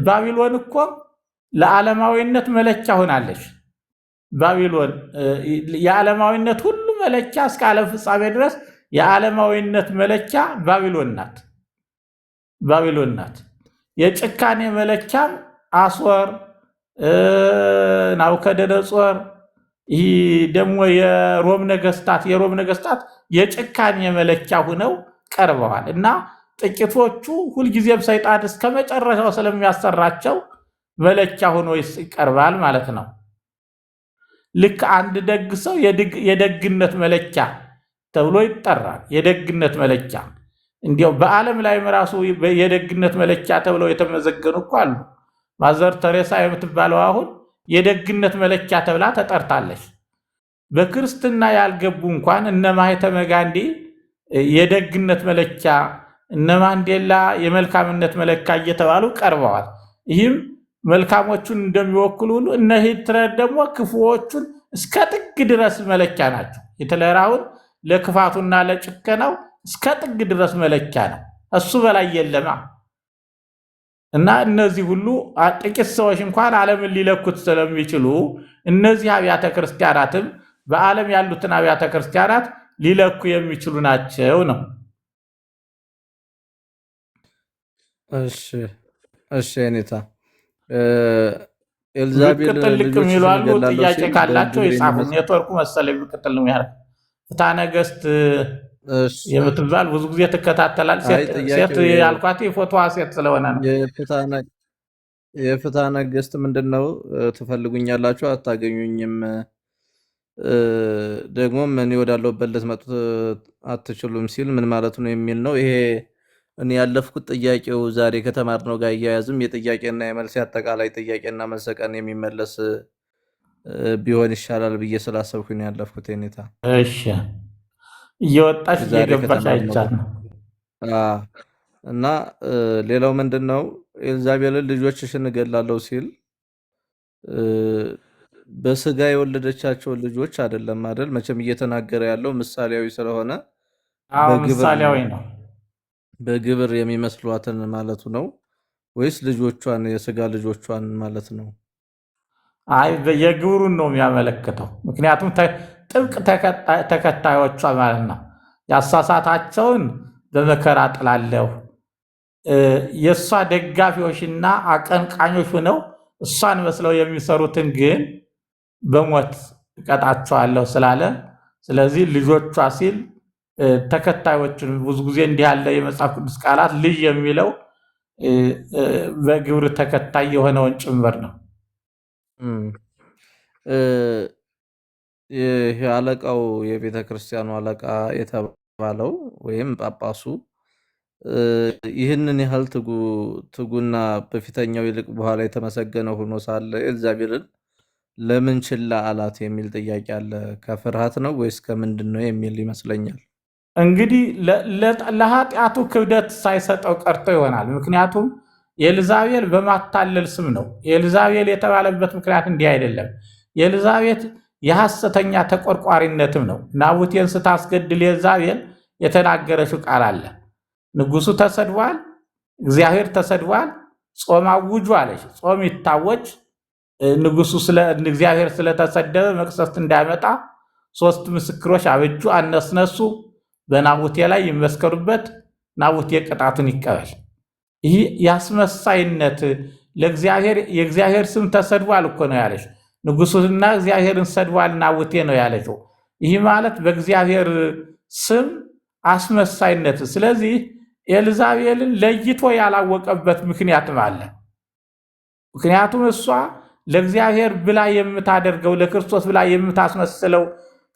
ባቢሎን እኮ ለዓለማዊነት መለኪያ ሆናለች። ባቢሎን የዓለማዊነት ሁሉ መለኪያ እስከ ዓለም ፍጻሜ ድረስ የዓለማዊነት መለኪያ ባቢሎን ናት። የጭካኔ መለኪያም አስወር፣ ናቡከደነጾር፣ ይህ ደግሞ የሮም ነገስታት የጭካኔ መለኪያ ሆነው ቀርበዋል እና ጥቂቶቹ ሁልጊዜም ሰይጣን እስከ መጨረሻው ስለሚያሰራቸው መለኪያ ሆኖ ይቀርባል ማለት ነው። ልክ አንድ ደግ ሰው የደግነት መለኪያ ተብሎ ይጠራል። የደግነት መለኪያ እንዲያው በዓለም ላይም ራሱ የደግነት መለኪያ ተብለው የተመዘገኑ እኮ አሉ። ማዘር ተሬሳ የምትባለው አሁን የደግነት መለኪያ ተብላ ተጠርታለች። በክርስትና ያልገቡ እንኳን እነ ማህተመ ጋንዲ የደግነት መለኪያ፣ እነ ማንዴላ የመልካምነት መለኪያ እየተባሉ ቀርበዋል። ይህም መልካሞቹን እንደሚወክሉ ሁሉ እነ ሂትለር ደግሞ ክፉዎቹን እስከ ጥግ ድረስ መለኪያ ናቸው። ሂትለር አሁን ለክፋቱና ለጭከናው እስከ ጥግ ድረስ መለኪያ ነው። እሱ በላይ የለማ እና እነዚህ ሁሉ ጥቂት ሰዎች እንኳን ዓለምን ሊለኩት ስለሚችሉ እነዚህ አብያተ ክርስቲያናትም በዓለም ያሉትን አብያተ ክርስቲያናት ሊለኩ የሚችሉ ናቸው ነው። እሺ የኔታ ኤልዛቤል ልቅ የሚሉ አሉ። ጥያቄ ካላቸው ይጻፉ። ኔትወርኩ መሰለኝ ቅጥል ነው ያደርግ ፍትሐ ነገሥት የምትባል ብዙ ጊዜ ትከታተላል። ሴት ያልኳት የፎቶዋ ሴት ስለሆነ ነው። የፍትሐ ነገሥት ምንድን ነው? ትፈልጉኛላችሁ አታገኙኝም፣ ደግሞም እኔ ወዳለሁበት ልትመጡ አትችሉም ሲል ምን ማለት ነው የሚል ነው። ይሄ እኔ ያለፍኩት ጥያቄው ዛሬ ከተማርነው ጋር እያያዝም የጥያቄና የመልስ አጠቃላይ ጥያቄና መልስ ቀን የሚመለስ ቢሆን ይሻላል ብዬ ስላሰብኩኝ ያለፍኩት ኔታ። እሺ እየወጣች እየገባች አይቻል ነው። እና ሌላው ምንድን ነው ኤልዛቤልን ልጆችሽን እገላለሁ ሲል በስጋ የወለደቻቸው ልጆች አይደለም አይደል? መቼም እየተናገረ ያለው ምሳሌያዊ ስለሆነ ምሳሌያዊ ነው። በግብር የሚመስሏትን ማለቱ ነው ወይስ ልጆቿን የስጋ ልጆቿን ማለት ነው? አይ የግብሩን ነው የሚያመለክተው። ምክንያቱም ጥብቅ ተከታዮቿ ማለት ነው። ያሳሳታቸውን በመከራ ጥላለሁ፣ የእሷ ደጋፊዎችና አቀንቃኞች ሆነው እሷን መስለው የሚሰሩትን ግን በሞት እቀጣቸዋለሁ ስላለ፣ ስለዚህ ልጆቿ ሲል ተከታዮችን ብዙ ጊዜ እንዲህ ያለ የመጽሐፍ ቅዱስ ቃላት ልጅ የሚለው በግብር ተከታይ የሆነውን ጭምር ነው። ይህ አለቃው የቤተ ክርስቲያኑ አለቃ የተባለው ወይም ጳጳሱ ይህንን ያህል ትጉና በፊተኛው ይልቅ በኋላ የተመሰገነ ሆኖ ሳለ ኤልዛቤልን ለምን ችላ አላት የሚል ጥያቄ አለ። ከፍርሃት ነው ወይስ ከምንድን ነው የሚል ይመስለኛል። እንግዲህ ለኃጢአቱ ክብደት ሳይሰጠው ቀርቶ ይሆናል። ምክንያቱም ኤልዛቤል በማታለል ስም ነው። ኤልዛቤል የተባለበት ምክንያት እንዲህ አይደለም። ኤልዛቤል የሐሰተኛ ተቆርቋሪነትም ነው። ናቡቴን ስታስገድል ኤልዛቤል የተናገረችው ቃል አለ። ንጉሱ ተሰድቧል፣ እግዚአብሔር ተሰድቧል፣ ጾም አውጁ አለች። ጾም ይታወጅ፣ ንጉሱ እግዚአብሔር ስለተሰደበ መቅሰፍት እንዳይመጣ 3 ምስክሮች አበጁ፣ አነስነሱ፣ በናቡቴ ላይ ይመስከሩበት፣ ናቡቴ ቅጣቱን ይቀበል። ይህ ያስመሳይነት የእግዚአብሔር ስም ተሰድቧል እኮ ነው ያለች። ንጉሱና እግዚአብሔርን ሰድቧል ናቡቴ ነው ያለችው። ይህ ማለት በእግዚአብሔር ስም አስመሳይነት። ስለዚህ ኤልዛቤልን ለይቶ ያላወቀበት ምክንያትም አለ። ምክንያቱም እሷ ለእግዚአብሔር ብላ የምታደርገው ለክርስቶስ ብላ የምታስመስለው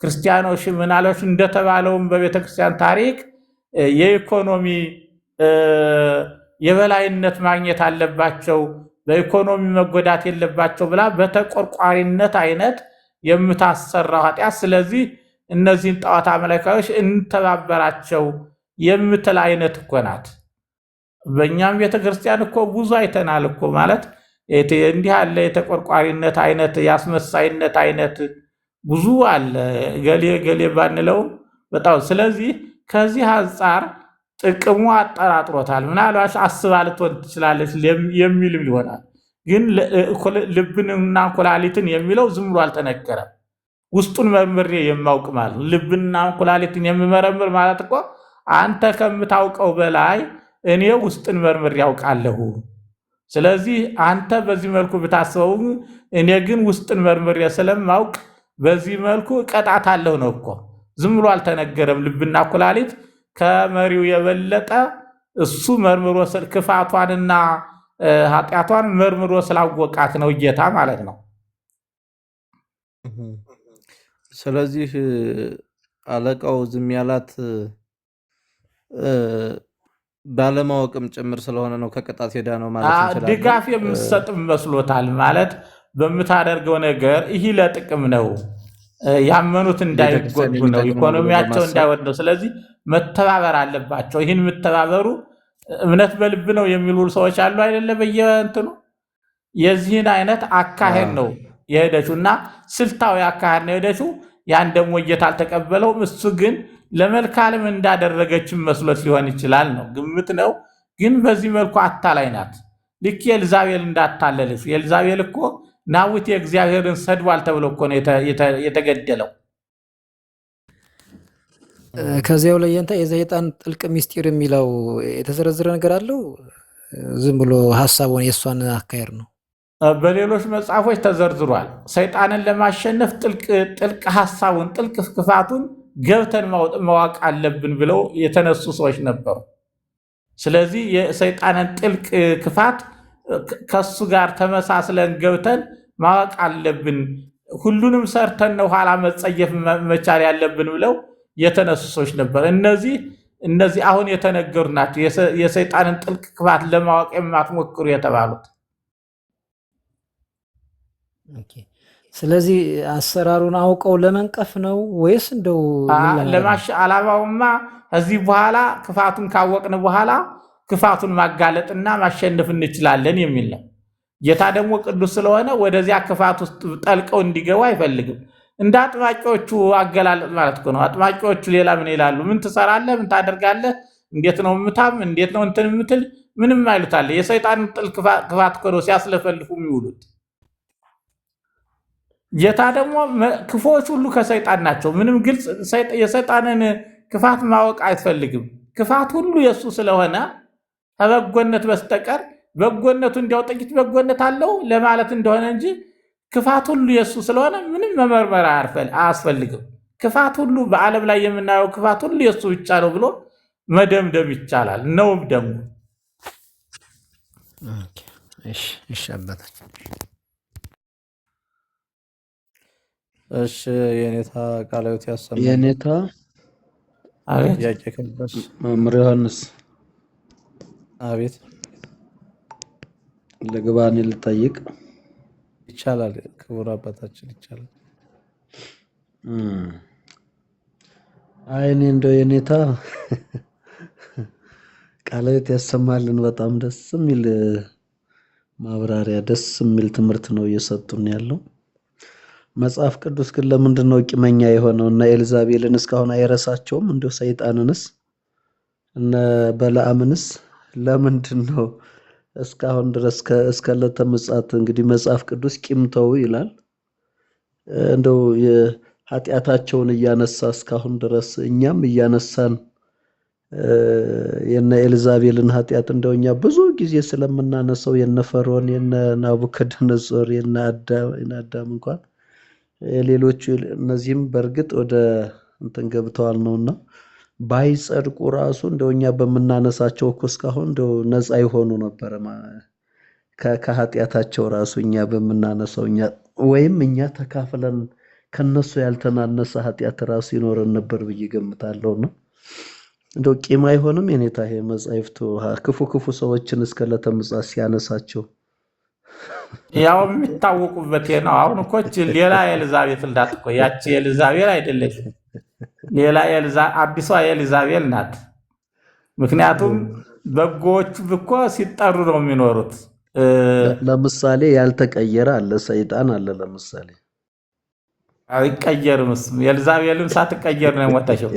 ክርስቲያኖች ምናሎች እንደተባለውም በቤተክርስቲያን ታሪክ የኢኮኖሚ የበላይነት ማግኘት አለባቸው፣ በኢኮኖሚ መጎዳት የለባቸው ብላ በተቆርቋሪነት አይነት የምታሰራው ኃጢአት። ስለዚህ እነዚህን ጣዖት አምላኪዎች እንተባበራቸው የምትል አይነት እኮ ናት። በእኛም ቤተክርስቲያን እኮ ብዙ አይተናል እኮ ማለት እንዲህ ያለ የተቆርቋሪነት አይነት የአስመሳይነት አይነት ብዙ አለ፣ ገሌ ገሌ ባንለውም በጣም። ስለዚህ ከዚህ አንጻር ጥቅሙ አጠራጥሮታል። ምናልባት አስባ ልትሆን ትችላለች የሚልም ይሆናል። ግን ልብንና ኩላሊትን የሚለው ዝም ብሎ አልተነገረም። ውስጡን መርምሬ የማውቅ ማለት ልብንና ኩላሊትን የምመረምር ማለት እኮ አንተ ከምታውቀው በላይ እኔ ውስጥን መርምሬ ያውቃለሁ። ስለዚህ አንተ በዚህ መልኩ ብታስበው፣ እኔ ግን ውስጥን መርምሬ ስለማውቅ በዚህ መልኩ እቀጣታለሁ ነው እኮ። ዝም ብሎ አልተነገረም። ልብና ኩላሊት ከመሪው የበለጠ እሱ መርምሮ ክፋቷንና ኃጢአቷን መርምሮ ስላወቃት ነው ጌታ ማለት ነው። ስለዚህ አለቃው ዝም ያላት ባለማወቅም ጭምር ስለሆነ ነው ከቅጣት ሄዳ ነው ማለት እንችላለን። ድጋፍ የምትሰጥም መስሎታል ማለት በምታደርገው ነገር ይህ ለጥቅም ነው፣ ያመኑት እንዳይጎዱ ነው፣ ኢኮኖሚያቸው እንዳይወድ ነው። ስለዚህ መተባበር አለባቸው። ይህን የምተባበሩ እምነት በልብ ነው የሚሉ ሰዎች አሉ አይደለ? በየእንትኑ የዚህን አይነት አካሄድ ነው የሄደችው እና ስልታዊ አካሄድ ነው የሄደችው። ያን ደግሞ ጌታ አልተቀበለውም። እሱ ግን ለመልካም እንዳደረገችም መስሎት ሊሆን ይችላል ነው ግምት ነው። ግን በዚህ መልኩ አታላይ ናት። ልክ ኤልዛቤል እንዳታለለች። ኤልዛቤል እኮ ናቡቴ የእግዚአብሔርን ሰድቧል ተብሎ እኮ ነው የተገደለው። ከዚያው ላይ የሰይጣን ጥልቅ ምስጢር የሚለው የተዘረዘረ ነገር አለው። ዝም ብሎ ሀሳቡን የእሷን አካሄድ ነው። በሌሎች መጽሐፎች ተዘርዝሯል። ሰይጣንን ለማሸነፍ ጥልቅ ሀሳቡን ጥልቅ ክፋቱን ገብተን ማወቅ አለብን ብለው የተነሱ ሰዎች ነበሩ። ስለዚህ የሰይጣንን ጥልቅ ክፋት ከሱ ጋር ተመሳስለን ገብተን ማወቅ አለብን፣ ሁሉንም ሰርተን ነው ኋላ መጸየፍ መቻል ያለብን ብለው የተነሱ ሰዎች ነበር። እነዚህ አሁን የተነገሩ ናቸው የሰይጣንን ጥልቅ ክፋት ለማወቅ የማትሞክሩ የተባሉት። ስለዚህ አሰራሩን አውቀው ለመንቀፍ ነው ወይስ እንደው አላማውማ ከዚህ በኋላ ክፋቱን ካወቅን በኋላ ክፋቱን ማጋለጥና ማሸነፍ እንችላለን የሚል ነው። ጌታ ደግሞ ቅዱስ ስለሆነ ወደዚያ ክፋት ውስጥ ጠልቀው እንዲገቡ አይፈልግም። እንደ አጥማቂዎቹ አገላለጥ ማለት ነው። አጥማቂዎቹ ሌላ ምን ይላሉ? ምን ትሰራለህ? ምን ታደርጋለህ? እንዴት ነው ምታም? እንዴት ነው እንትን ምትል? ምንም አይሉታል። የሰይጣን ጥልቅ ክፋት እኮ ነው ሲያስለፈልፉ የሚውሉት። ጌታ ደግሞ ክፎች ሁሉ ከሰይጣን ናቸው። ምንም ግልጽ የሰይጣንን ክፋት ማወቅ አይፈልግም። ክፋት ሁሉ የእሱ ስለሆነ ከበጎነት በስተቀር በጎነቱ እንዲያው ጥቂት በጎነት አለው ለማለት እንደሆነ እንጂ ክፋት ሁሉ የእሱ ስለሆነ ምንም መመርመር አያስፈልግም። ክፋት ሁሉ በዓለም ላይ የምናየው ክፋት ሁሉ የእሱ ብቻ ነው ብሎ መደምደም ይቻላል ነውም ደግሞ። እሺ አባታችን። እሺ የኔታ ቃላዊት ያሰማል። የኔታ አቤት። ያቄ ከበስ መምህር ዮሐንስ አቤት። ለግባኔ ልጠይቅ ይቻላል? ክቡር አባታችን ይቻላል። አይኔ እንደው የኔታ ቃላዊት ያሰማልን። በጣም ደስ የሚል ማብራሪያ፣ ደስ የሚል ትምህርት ነው እየሰጡን ያለው። መጽሐፍ ቅዱስ ግን ለምንድን ነው ቂመኛ የሆነው? እና ኤልዛቤልን እስካሁን አይረሳቸውም? እንዲሁ ሰይጣንንስ እነ በለዓምንስ ለምንድን ነው እስካሁን ድረስ እስከ ዕለተ ምጽአት እንግዲህ መጽሐፍ ቅዱስ ቂም ተው ይላል። እንደው የኃጢአታቸውን እያነሳ እስካሁን ድረስ እኛም እያነሳን የነ ኤልዛቤልን ኃጢአት እንደው እኛ ብዙ ጊዜ ስለምናነሳው የነ ፈርዖን የነ ናቡከደነጾር የነ አዳም እንኳን የሌሎቹ እነዚህም በእርግጥ ወደ እንትን ገብተዋል ነውና ባይጸድቁ ራሱ እንደው እኛ በምናነሳቸው እኮ እስካሁን እንደው ነፃ ይሆኑ ነበር ከኃጢአታቸው ራሱ እኛ በምናነሳው ወይም እኛ ተካፍለን ከነሱ ያልተናነሰ ኃጢአት ራሱ ይኖረን ነበር ብዬ ገምታለሁና እንደው ቂም አይሆንም የኔታ ይሄ መጻሕፍቱ ክፉ ሰዎችን እስከ ዕለተ ምጽአት ሲያነሳቸው ያው የሚታወቁበት ነው። አሁን እኮ ሌላ ኤልዛቤል እንዳት እኮ ያቺ ኤልዛቤል አይደለችም። ሌላ አዲሷ ኤልዛቤል ናት። ምክንያቱም በጎዎቹ እኮ ሲጠሩ ነው የሚኖሩት። ለምሳሌ ያልተቀየረ አለ፣ ሰይጣን አለ። ለምሳሌ አይቀየርም። ኤልዛቤልም ሳትቀየር ነው የሞተችው።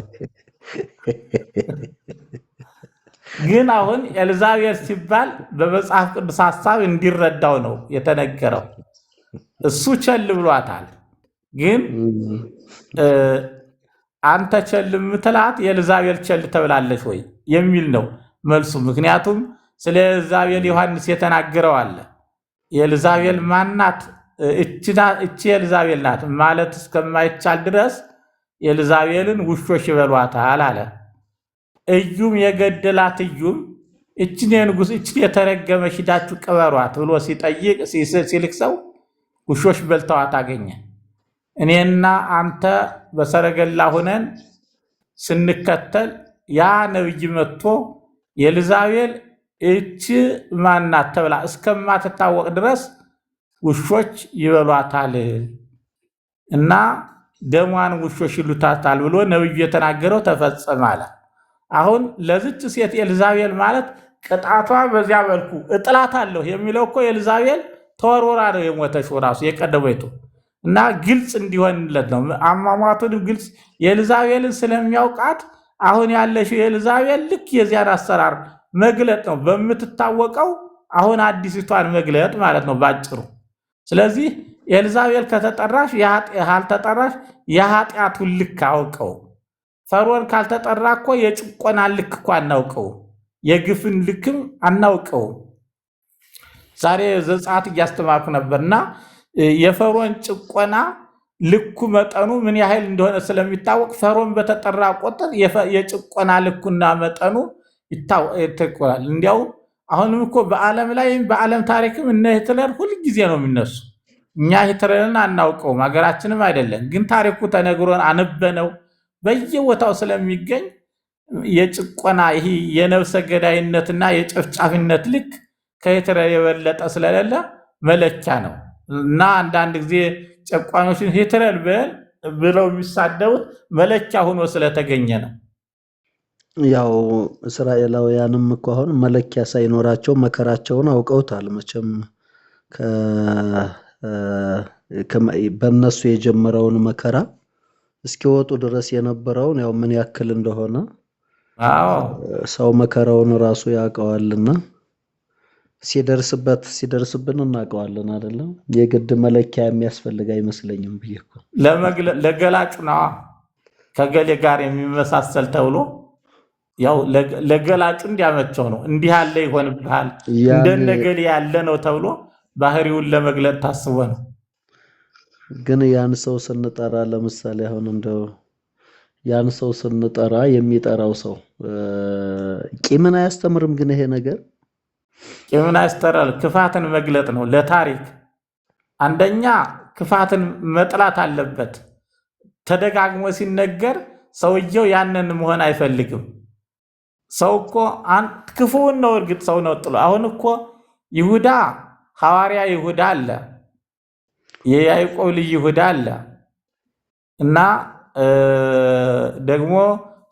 ግን አሁን ኤልዛቤል ሲባል በመጽሐፍ ቅዱስ ሐሳብ እንዲረዳው ነው የተነገረው። እሱ ቸል ብሏታል። ግን አንተ ቸል ምትላት ኤልዛቤል ቸል ተብላለች ወይ የሚል ነው መልሱ። ምክንያቱም ስለ ኤልዛቤል ዮሐንስ የተናገረው አለ። ኤልዛቤል ማናት? እቺ ኤልዛቤል ናት ማለት እስከማይቻል ድረስ ኤልዛቤልን ውሾች ይበሏታል አለ። እዩም የገደላት እዩም እችን የንጉስ እችን የተረገመች ሂዳችሁ ቅበሯት ብሎ ሲጠይቅ ሲልክ ሰው ውሾች በልተዋት አገኘ። እኔና አንተ በሰረገላ ሆነን ስንከተል ያ ነብይ መጥቶ ኤልዛቤል እች ማናት ተብላ እስከማትታወቅ ድረስ ውሾች ይበሏታል እና ደሟን ውሾች ይሉታታል ብሎ ነብዩ የተናገረው ተፈጸመ አለ። አሁን ለዚች ሴት ኤልዛቤል ማለት ቅጣቷ በዚያ መልኩ እጥላታለሁ የሚለው እኮ ኤልዛቤል ተወርወራ ነው የሞተችው ራሱ የቀደመይቱ እና ግልጽ እንዲሆንለት ነው። አሟሟቱን ግልጽ ኤልዛቤልን ስለሚያውቃት አሁን ያለሽው ኤልዛቤል ልክ የዚያን አሰራር መግለጥ ነው በምትታወቀው አሁን አዲስቷን መግለጥ ማለት ነው ባጭሩ። ስለዚህ ኤልዛቤል ከተጠራሽ ካልተጠራሽ የኃጢአቱን ልክ አውቀው። ፈርዖን ካልተጠራ እኮ የጭቆና ልክ እኮ አናውቀው፣ የግፍን ልክም አናውቀው። ዛሬ ዘጸአት እያስተማርኩ ነበርና የፈርዖን ጭቆና ልኩ መጠኑ ምን ያህል እንደሆነ ስለሚታወቅ ፈርዖን በተጠራ ቁጥር የጭቆና ልኩና መጠኑ ይታወቃል። እንዲያው አሁንም እኮ በዓለም ላይ በዓለም ታሪክም እነ ሂትለር ሁልጊዜ ነው የሚነሱ። እኛ ሂትለርን አናውቀውም፣ ሀገራችንም አይደለም። ግን ታሪኩ ተነግሮን አነበነው በየቦታው ስለሚገኝ የጭቆና ይሄ የነፍሰ ገዳይነትና የጨፍጫፊነት ልክ ከሂትለር የበለጠ ስለሌለ መለኪያ ነው እና አንዳንድ ጊዜ ጨቋኞችን ሂትለር ብለው የሚሳደቡት መለኪያ ሆኖ ስለተገኘ ነው። ያው እስራኤላውያንም እኮ አሁን መለኪያ ሳይኖራቸው መከራቸውን አውቀውታል። መቼም በእነሱ የጀመረውን መከራ እስኪወጡ ድረስ የነበረውን ያው ምን ያክል እንደሆነ ሰው መከራውን ራሱ ያውቀዋልና ሲደርስብን እናውቀዋለን አይደለም። የግድ መለኪያ የሚያስፈልግ አይመስለኝም ብዬ እኮ ለገላጩ ነዋ ከገሌ ጋር የሚመሳሰል ተብሎ ያው ለገላጩ እንዲያመቸው ነው። እንዲህ ያለ ይሆንብሃል እንደነገሌ ያለ ነው ተብሎ ባህሪውን ለመግለጥ ታስቦ ነው። ግን ያን ሰው ስንጠራ ለምሳሌ አሁን እንደው ያን ሰው ስንጠራ የሚጠራው ሰው ቂምን አያስተምርም። ግን ይሄ ነገር ቂምን አያስተራል፣ ክፋትን መግለጥ ነው ለታሪክ። አንደኛ ክፋትን መጥላት አለበት። ተደጋግሞ ሲነገር ሰውየው ያንን መሆን አይፈልግም። ሰው እኮ ክፉውን ነው እርግጥ ሰው ነው ጥሎ። አሁን እኮ ይሁዳ ሐዋርያ ይሁዳ አለ፣ የያዕቆብ ልጅ ይሁዳ አለ እና ደግሞ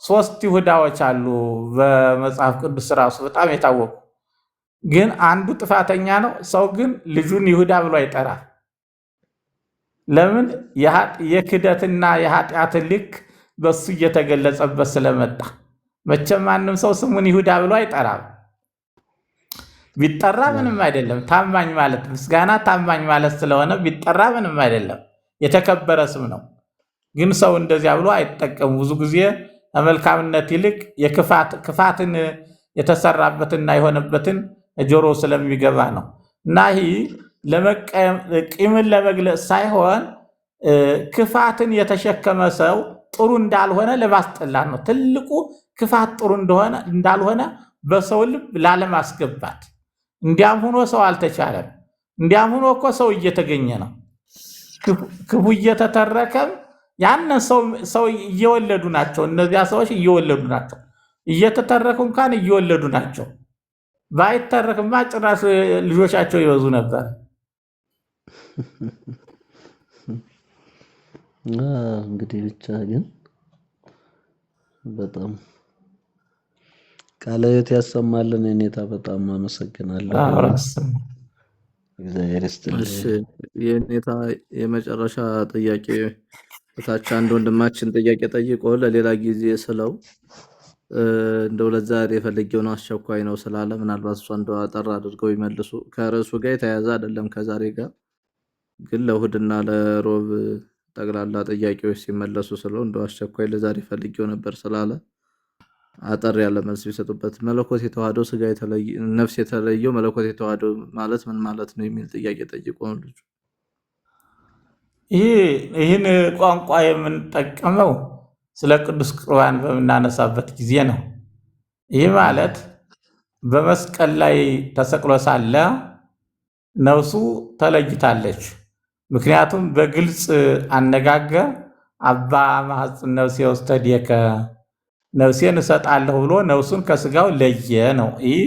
3 ይሁዳዎች አሉ በመጽሐፍ ቅዱስ ራሱ በጣም የታወቁ። ግን አንዱ ጥፋተኛ ነው። ሰው ግን ልጁን ይሁዳ ብሎ አይጠራም። ለምን? የክደትና የኃጢአት ልክ በሱ እየተገለጸበት ስለመጣ። መቼም ማንም ሰው ስሙን ይሁዳ ብሎ አይጠራም። ቢጠራ ምንም አይደለም። ታማኝ ማለት ምስጋና ታማኝ ማለት ስለሆነ ቢጠራ ምንም አይደለም፣ የተከበረ ስም ነው። ግን ሰው እንደዚያ ብሎ አይጠቀም። ብዙ ጊዜ ከመልካምነት ይልቅ ክፋትን የተሰራበትና የሆነበትን ጆሮ ስለሚገባ ነው። እና ይህ ቂምን ለመግለጽ ሳይሆን ክፋትን የተሸከመ ሰው ጥሩ እንዳልሆነ ለማስጠላት ነው። ትልቁ ክፋት ጥሩ እንዳልሆነ በሰው ልብ ላለማስገባት። እንዲያም ሆኖ ሰው አልተቻለም። እንዲያም ሆኖ እኮ ሰው እየተገኘ ነው። ክፉ እየተተረከም ያንን ሰው እየወለዱ ናቸው። እነዚያ ሰዎች እየወለዱ ናቸው። እየተተረኩ እንኳን እየወለዱ ናቸው። ባይተረክማ ጭራሽ ልጆቻቸው ይበዙ ነበር። እንግዲህ ብቻ ግን በጣም ቃለ ሕይወት ያሰማልን። የኔታ በጣም አመሰግናለሁ። እግዚአብሔር ይስጥልኝ። እሺ የኔታ የመጨረሻ ጥያቄ እታች አንድ ወንድማችን ጥያቄ ጠይቆ ለሌላ ጊዜ ስለው እንደው ለዛሬ የፈለገው ነው አስቸኳይ ነው ስላለ ምናልባት እሷ እንደው አጠር አድርገው ይመልሱ። ከርዕሱ ጋር የተያያዘ አይደለም ከዛሬ ጋር ግን ለእሑድና ለሮብ ጠቅላላ ጥያቄዎች ሲመለሱ ስለው እንደው አስቸኳይ ለዛሬ ፈልጌው ነበር ስላለ አጠር ያለ መልስ ቢሰጡበት። መለኮት የተዋህደው ስጋ የተለየ ነፍስ የተለየው መለኮት የተዋህደው ማለት ምን ማለት ነው የሚል ጥያቄ ጠይቆ ነው ልጁ። ይህን ቋንቋ የምንጠቀመው ስለ ቅዱስ ቁርባን በምናነሳበት ጊዜ ነው። ይህ ማለት በመስቀል ላይ ተሰቅሎ ሳለ ነፍሱ ተለይታለች። ምክንያቱም በግልጽ አነጋገር አባ ማኅፀን ነፍሴ ውስተ እዴከ ነፍሴን እሰጣለሁ ብሎ ነፍሱን ከስጋው ለየ ነው። ይህ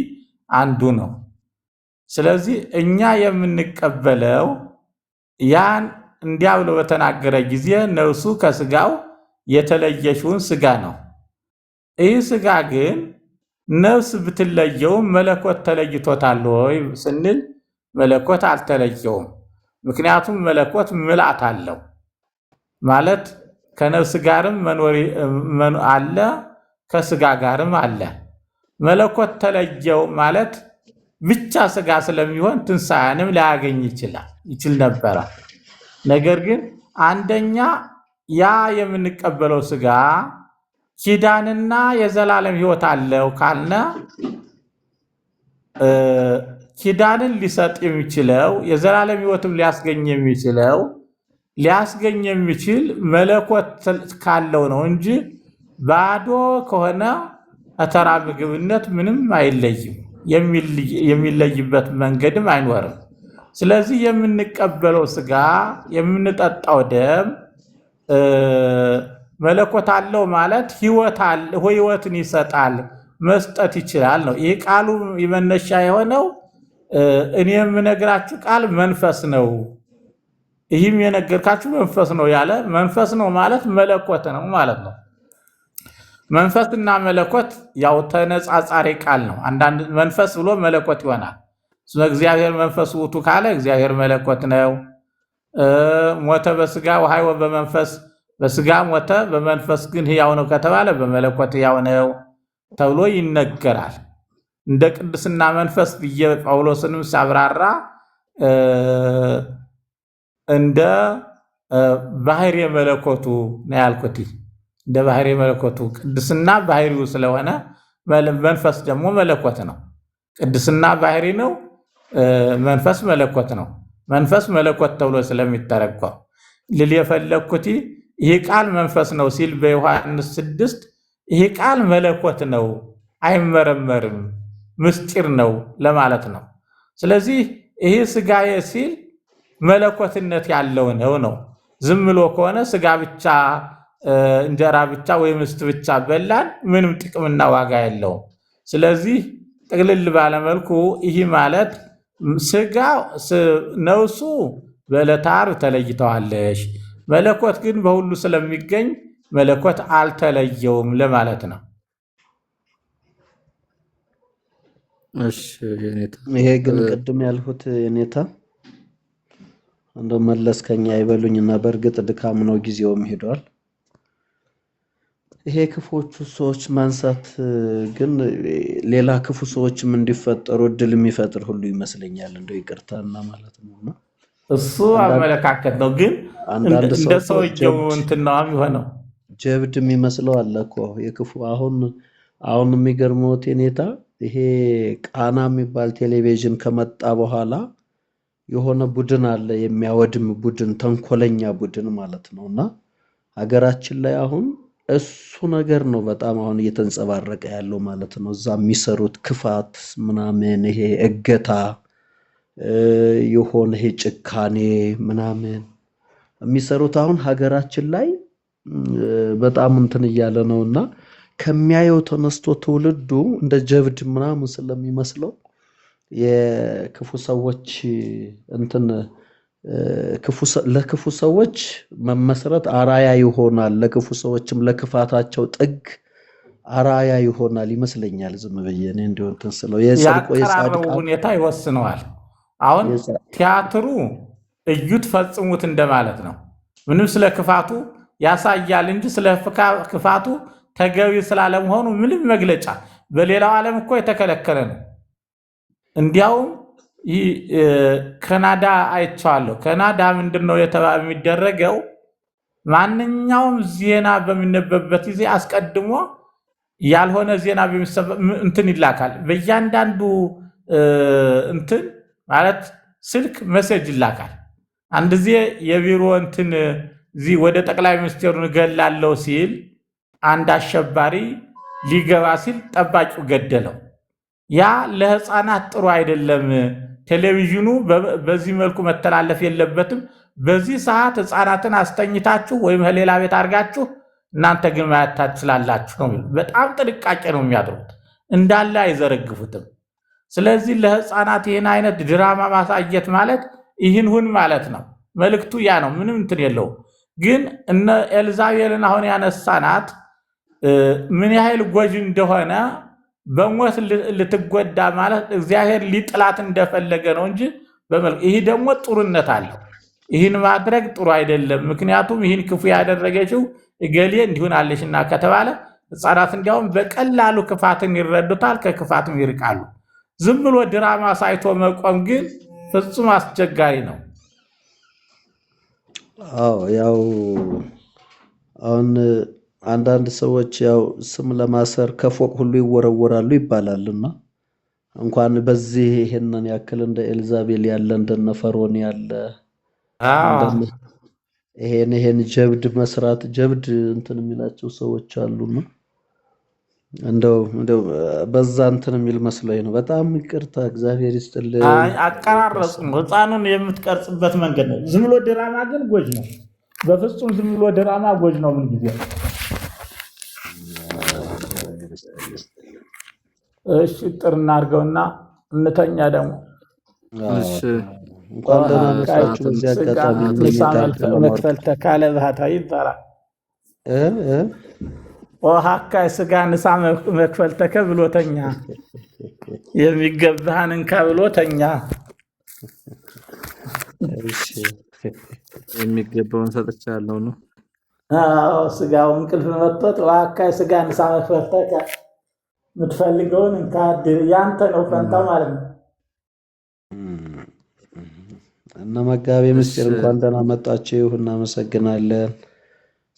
አንዱ ነው። ስለዚህ እኛ የምንቀበለው ያን እንዲያ ብሎ በተናገረ ጊዜ ነፍሱ ከስጋው የተለየችውን ስጋ ነው። ይህ ስጋ ግን ነፍስ ብትለየውም መለኮት ተለይቶታል ወይ ስንል መለኮት አልተለየውም። ምክንያቱም መለኮት ምልአት አለው ማለት ከነፍስ ጋርም መኖር አለ፣ ከስጋ ጋርም አለ። መለኮት ተለየው ማለት ብቻ ስጋ ስለሚሆን ትንሣኤንም ላያገኝ ይችል ነበረ። ነገር ግን አንደኛ ያ የምንቀበለው ስጋ ኪዳንና የዘላለም ሕይወት አለው ካልነ ኪዳንን ሊሰጥ የሚችለው የዘላለም ሕይወትም ሊያስገኝ የሚችል መለኮት ካለው ነው እንጂ ባዶ ከሆነ ተራ ምግብነት ምንም አይለይም፣ የሚለይበት መንገድም አይኖርም። ስለዚህ የምንቀበለው ስጋ የምንጠጣው ደም መለኮት አለው ማለት ሕይወትን ይሰጣል፣ መስጠት ይችላል ነው። ይህ ቃሉ መነሻ የሆነው እኔ የምነግራችሁ ቃል መንፈስ ነው፣ ይህም የነገርካችሁ መንፈስ ነው ያለ መንፈስ ነው ማለት መለኮት ነው ማለት ነው። መንፈስና መለኮት ያው ተነጻጻሪ ቃል ነው። አንዳንድ መንፈስ ብሎ መለኮት ይሆናል። ስለ እግዚአብሔር መንፈስ ውእቱ ካለ እግዚአብሔር መለኮት ነው። ሞተ በስጋ ወሐይወ በመንፈስ በስጋ ሞተ በመንፈስ ግን ሕያው ነው ከተባለ በመለኮት ሕያው ነው ተብሎ ይነገራል። እንደ ቅድስና መንፈስ ብዬ ጳውሎስንም ሲያብራራ እንደ ባህሪ መለኮቱ ነው ያልኩት። እንደ ባህሪ መለኮቱ ቅድስና ባህሪው ስለሆነ መንፈስ ደግሞ መለኮት ነው። ቅድስና ባህሪ ነው፣ መንፈስ መለኮት ነው። መንፈስ መለኮት ተብሎ ስለሚተረጎም ልል የፈለግኩት ይህ ቃል መንፈስ ነው ሲል በዮሐንስ 6 ይህ ቃል መለኮት ነው፣ አይመረመርም፣ ምስጢር ነው ለማለት ነው። ስለዚህ ይህ ስጋዬ ሲል መለኮትነት ያለው ነው። ዝም ብሎ ከሆነ ስጋ ብቻ እንጀራ ብቻ ወይም ምስት ብቻ በላን ምንም ጥቅምና ዋጋ የለውም። ስለዚህ ጥቅልል ባለመልኩ ይህ ማለት ስጋ ነፍሱ በዕለተ ዓርብ ተለይተዋለች፣ መለኮት ግን በሁሉ ስለሚገኝ መለኮት አልተለየውም ለማለት ነው። እሺ የኔታ ይሄ ግን ቅድም ያልሁት የኔታ እንደው መለስከኛ አይበሉኝና በእርግጥ ድካም ነው፣ ጊዜውም ሄዷል። ይሄ ክፉዎቹ ሰዎች ማንሳት ግን ሌላ ክፉ ሰዎችም እንዲፈጠሩ እድል የሚፈጥር ሁሉ ይመስለኛል። እንደው ይቅርታና ማለት ነውና እሱ አመለካከት ነው። ግን እንደ ሰውየው እንትን ነው የሚሆነው። ጀብድ የሚመስለው አለ እኮ የክፉ አሁን የሚገርመው ቴኔታ ይሄ ቃና የሚባል ቴሌቪዥን ከመጣ በኋላ የሆነ ቡድን አለ፣ የሚያወድም ቡድን፣ ተንኮለኛ ቡድን ማለት ነውና ሀገራችን ላይ አሁን እሱ ነገር ነው በጣም አሁን እየተንጸባረቀ ያለው ማለት ነው። እዛ የሚሰሩት ክፋት ምናምን ይሄ እገታ የሆነ ይሄ ጭካኔ ምናምን የሚሰሩት አሁን ሀገራችን ላይ በጣም እንትን እያለ ነውና ከሚያየው ተነስቶ ትውልዱ እንደ ጀብድ ምናምን ስለሚመስለው የክፉ ሰዎች እንትን ለክፉ ሰዎች መመስረት አራያ ይሆናል፣ ለክፉ ሰዎችም ለክፋታቸው ጥግ አራያ ይሆናል ይመስለኛል። ዝም ብዬ እኔ እንዲሁ እንትን ስለው ያቀራረቡ የጻድቃን ሁኔታ ይወስነዋል። አሁን ቲያትሩ እዩት ፈጽሙት እንደማለት ነው። ምንም ስለ ክፋቱ ያሳያል እንጂ ስለ ክፋቱ ተገቢ ስላለመሆኑ ምንም መግለጫ በሌላው ዓለም እኮ የተከለከለ ነው። እንዲያውም ካናዳ አይቼዋለሁ። ካናዳ ምንድነው የሚደረገው? ማንኛውም ዜና በሚነበብበት ጊዜ አስቀድሞ ያልሆነ ዜና እንትን ይላካል። በእያንዳንዱ እንትን ማለት ስልክ መሴጅ ይላካል። አንድ ጊዜ የቢሮ እንትን እዚህ ወደ ጠቅላይ ሚኒስትሩን እገላለሁ ሲል አንድ አሸባሪ ሊገባ ሲል ጠባቂው ገደለው። ያ ለሕፃናት ጥሩ አይደለም። ቴሌቪዥኑ በዚህ መልኩ መተላለፍ የለበትም። በዚህ ሰዓት ሕፃናትን አስተኝታችሁ ወይም ሌላ ቤት አድርጋችሁ እናንተ ግን ማየት ትችላላችሁ ነው የሚሉት። በጣም ጥንቃቄ ነው የሚያደርጉት፣ እንዳለ አይዘረግፉትም። ስለዚህ ለሕፃናት ይህን አይነት ድራማ ማሳየት ማለት ይህን ሁን ማለት ነው። መልእክቱ ያ ነው። ምንም እንትን የለውም። ግን እነ ኤልዛቤልን አሁን ያነሳናት ምን ያህል ጎጂ እንደሆነ በሞት ልትጎዳ ማለት እግዚአብሔር ሊጥላት እንደፈለገ ነው እንጂ ይህ ደግሞ ጥሩነት አለው። ይህን ማድረግ ጥሩ አይደለም። ምክንያቱም ይህን ክፉ ያደረገችው እገሌ እንዲሆናለሽና ከተባለ ሕፃናት እንዲያውም በቀላሉ ክፋትን ይረዱታል፣ ከክፋትም ይርቃሉ። ዝም ብሎ ድራማ ሳይቶ መቆም ግን ፍጹም አስቸጋሪ ነው። አዎ ያው አሁን አንዳንድ ሰዎች ያው ስም ለማሰር ከፎቅ ሁሉ ይወረወራሉ ይባላልና እንኳን በዚህ ይሄንን ያክል እንደ ኤልዛቤል ያለ እንደነ ፈርዖን ያለ ይሄን ጀብድ መስራት ጀብድ እንትን የሚላቸው ሰዎች አሉና እንደው በዛ እንትን የሚል መስሎኝ ነው። በጣም ይቅርታ፣ እግዚአብሔር ይስጥልኝ። አቀራረጹ ሕፃኑን የምትቀርጽበት መንገድ ነው። ዝም ብሎ ድራማ ግን ጎጅ ነው። በፍጹም ዝም ብሎ ድራማ ጎጅ ነው። ምን ጊዜ እሺ ጥር እናድርገውና እንተኛ ደግሞ እንኳን ደህና መጣችሁ። በዚህ አጋጣሚ መክፈል ተካለ ባህታዊ ይባላል። ሀካይ ስጋ ንሳ መክፈል ተከ ብሎተኛ የሚገባህን እንካ ብሎተኛ የሚገባውን ሰጥቻለሁ ነው። ስጋው እንቅልፍ መጥቶት ሀካይ ስጋ ንሳ መክፈል ተከ የምትፈልገውን እንካ ያንተ ነው ፈንታው ማለት ነው። እነ መጋቤ ምስጢር እንኳን ደህና መጣችሁ፣ እናመሰግናለን።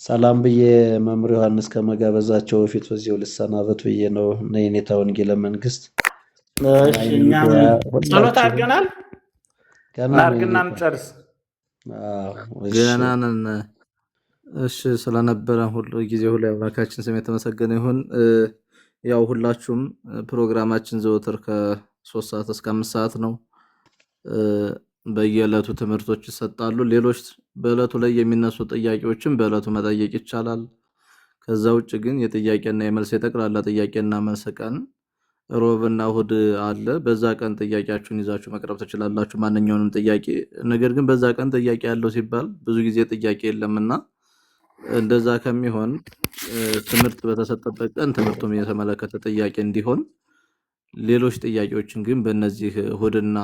ሰላም ብዬ መምህር ዮሐንስ ከመጋበዛቸው በፊት በዚሁ ልሰናበት ብዬ ነው። የኔታ ወንጌለ መንግስት ጸሎት አድርገናል። አድርግና እንጨርስ። ገና ነን። እሺ ስለነበረ ሁሉ ጊዜ ሁሉ አምላካችን ስም የተመሰገነ ይሁን። ያው ሁላችሁም ፕሮግራማችን ዘወትር ከ3 ሰዓት እስከ 5 ሰዓት ነው። በየዕለቱ ትምህርቶች ይሰጣሉ። ሌሎች በዕለቱ ላይ የሚነሱ ጥያቄዎችን በዕለቱ መጠየቅ ይቻላል። ከዛ ውጭ ግን የጥያቄና የመልስ የጠቅላላ ጥያቄና መልስ ቀን ሮብና እሁድ አለ። በዛ ቀን ጥያቄያችሁን ይዛችሁ መቅረብ ትችላላችሁ፣ ማንኛውንም ጥያቄ። ነገር ግን በዛ ቀን ጥያቄ ያለው ሲባል ብዙ ጊዜ ጥያቄ የለምና እንደዛ ከሚሆን ትምህርት በተሰጠበት ቀን ትምህርቱን የተመለከተ ጥያቄ እንዲሆን፣ ሌሎች ጥያቄዎችን ግን በእነዚህ እሁድና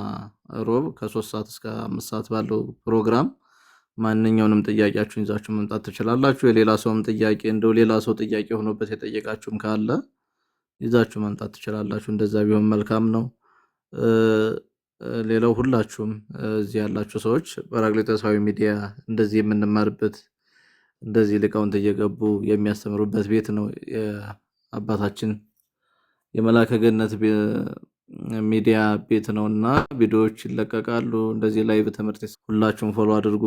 ሮብ ከ3 ሰዓት እስከ 5 ሰዓት ባለው ፕሮግራም ማንኛውንም ጥያቄያችሁን ይዛችሁ መምጣት ትችላላችሁ። የሌላ ሰውም ጥያቄ እንደው ሌላ ሰው ጥያቄ ሆኖበት የጠየቃችሁም ካለ ይዛችሁ መምጣት ትችላላችሁ። እንደዛ ቢሆን መልካም ነው። ሌላው ሁላችሁም እዚህ ያላችሁ ሰዎች ጰራቅሊጦሳዊ ሚዲያ እንደዚህ የምንማርበት እንደዚህ ሊቃውንት እየገቡ የሚያስተምሩበት ቤት ነው። የአባታችን የመልአከ ገነት ሚዲያ ቤት ነውና ቪዲዮዎች ይለቀቃሉ። እንደዚህ ላይቭ ትምህርት ሁላችሁም ፎሎ አድርጉ።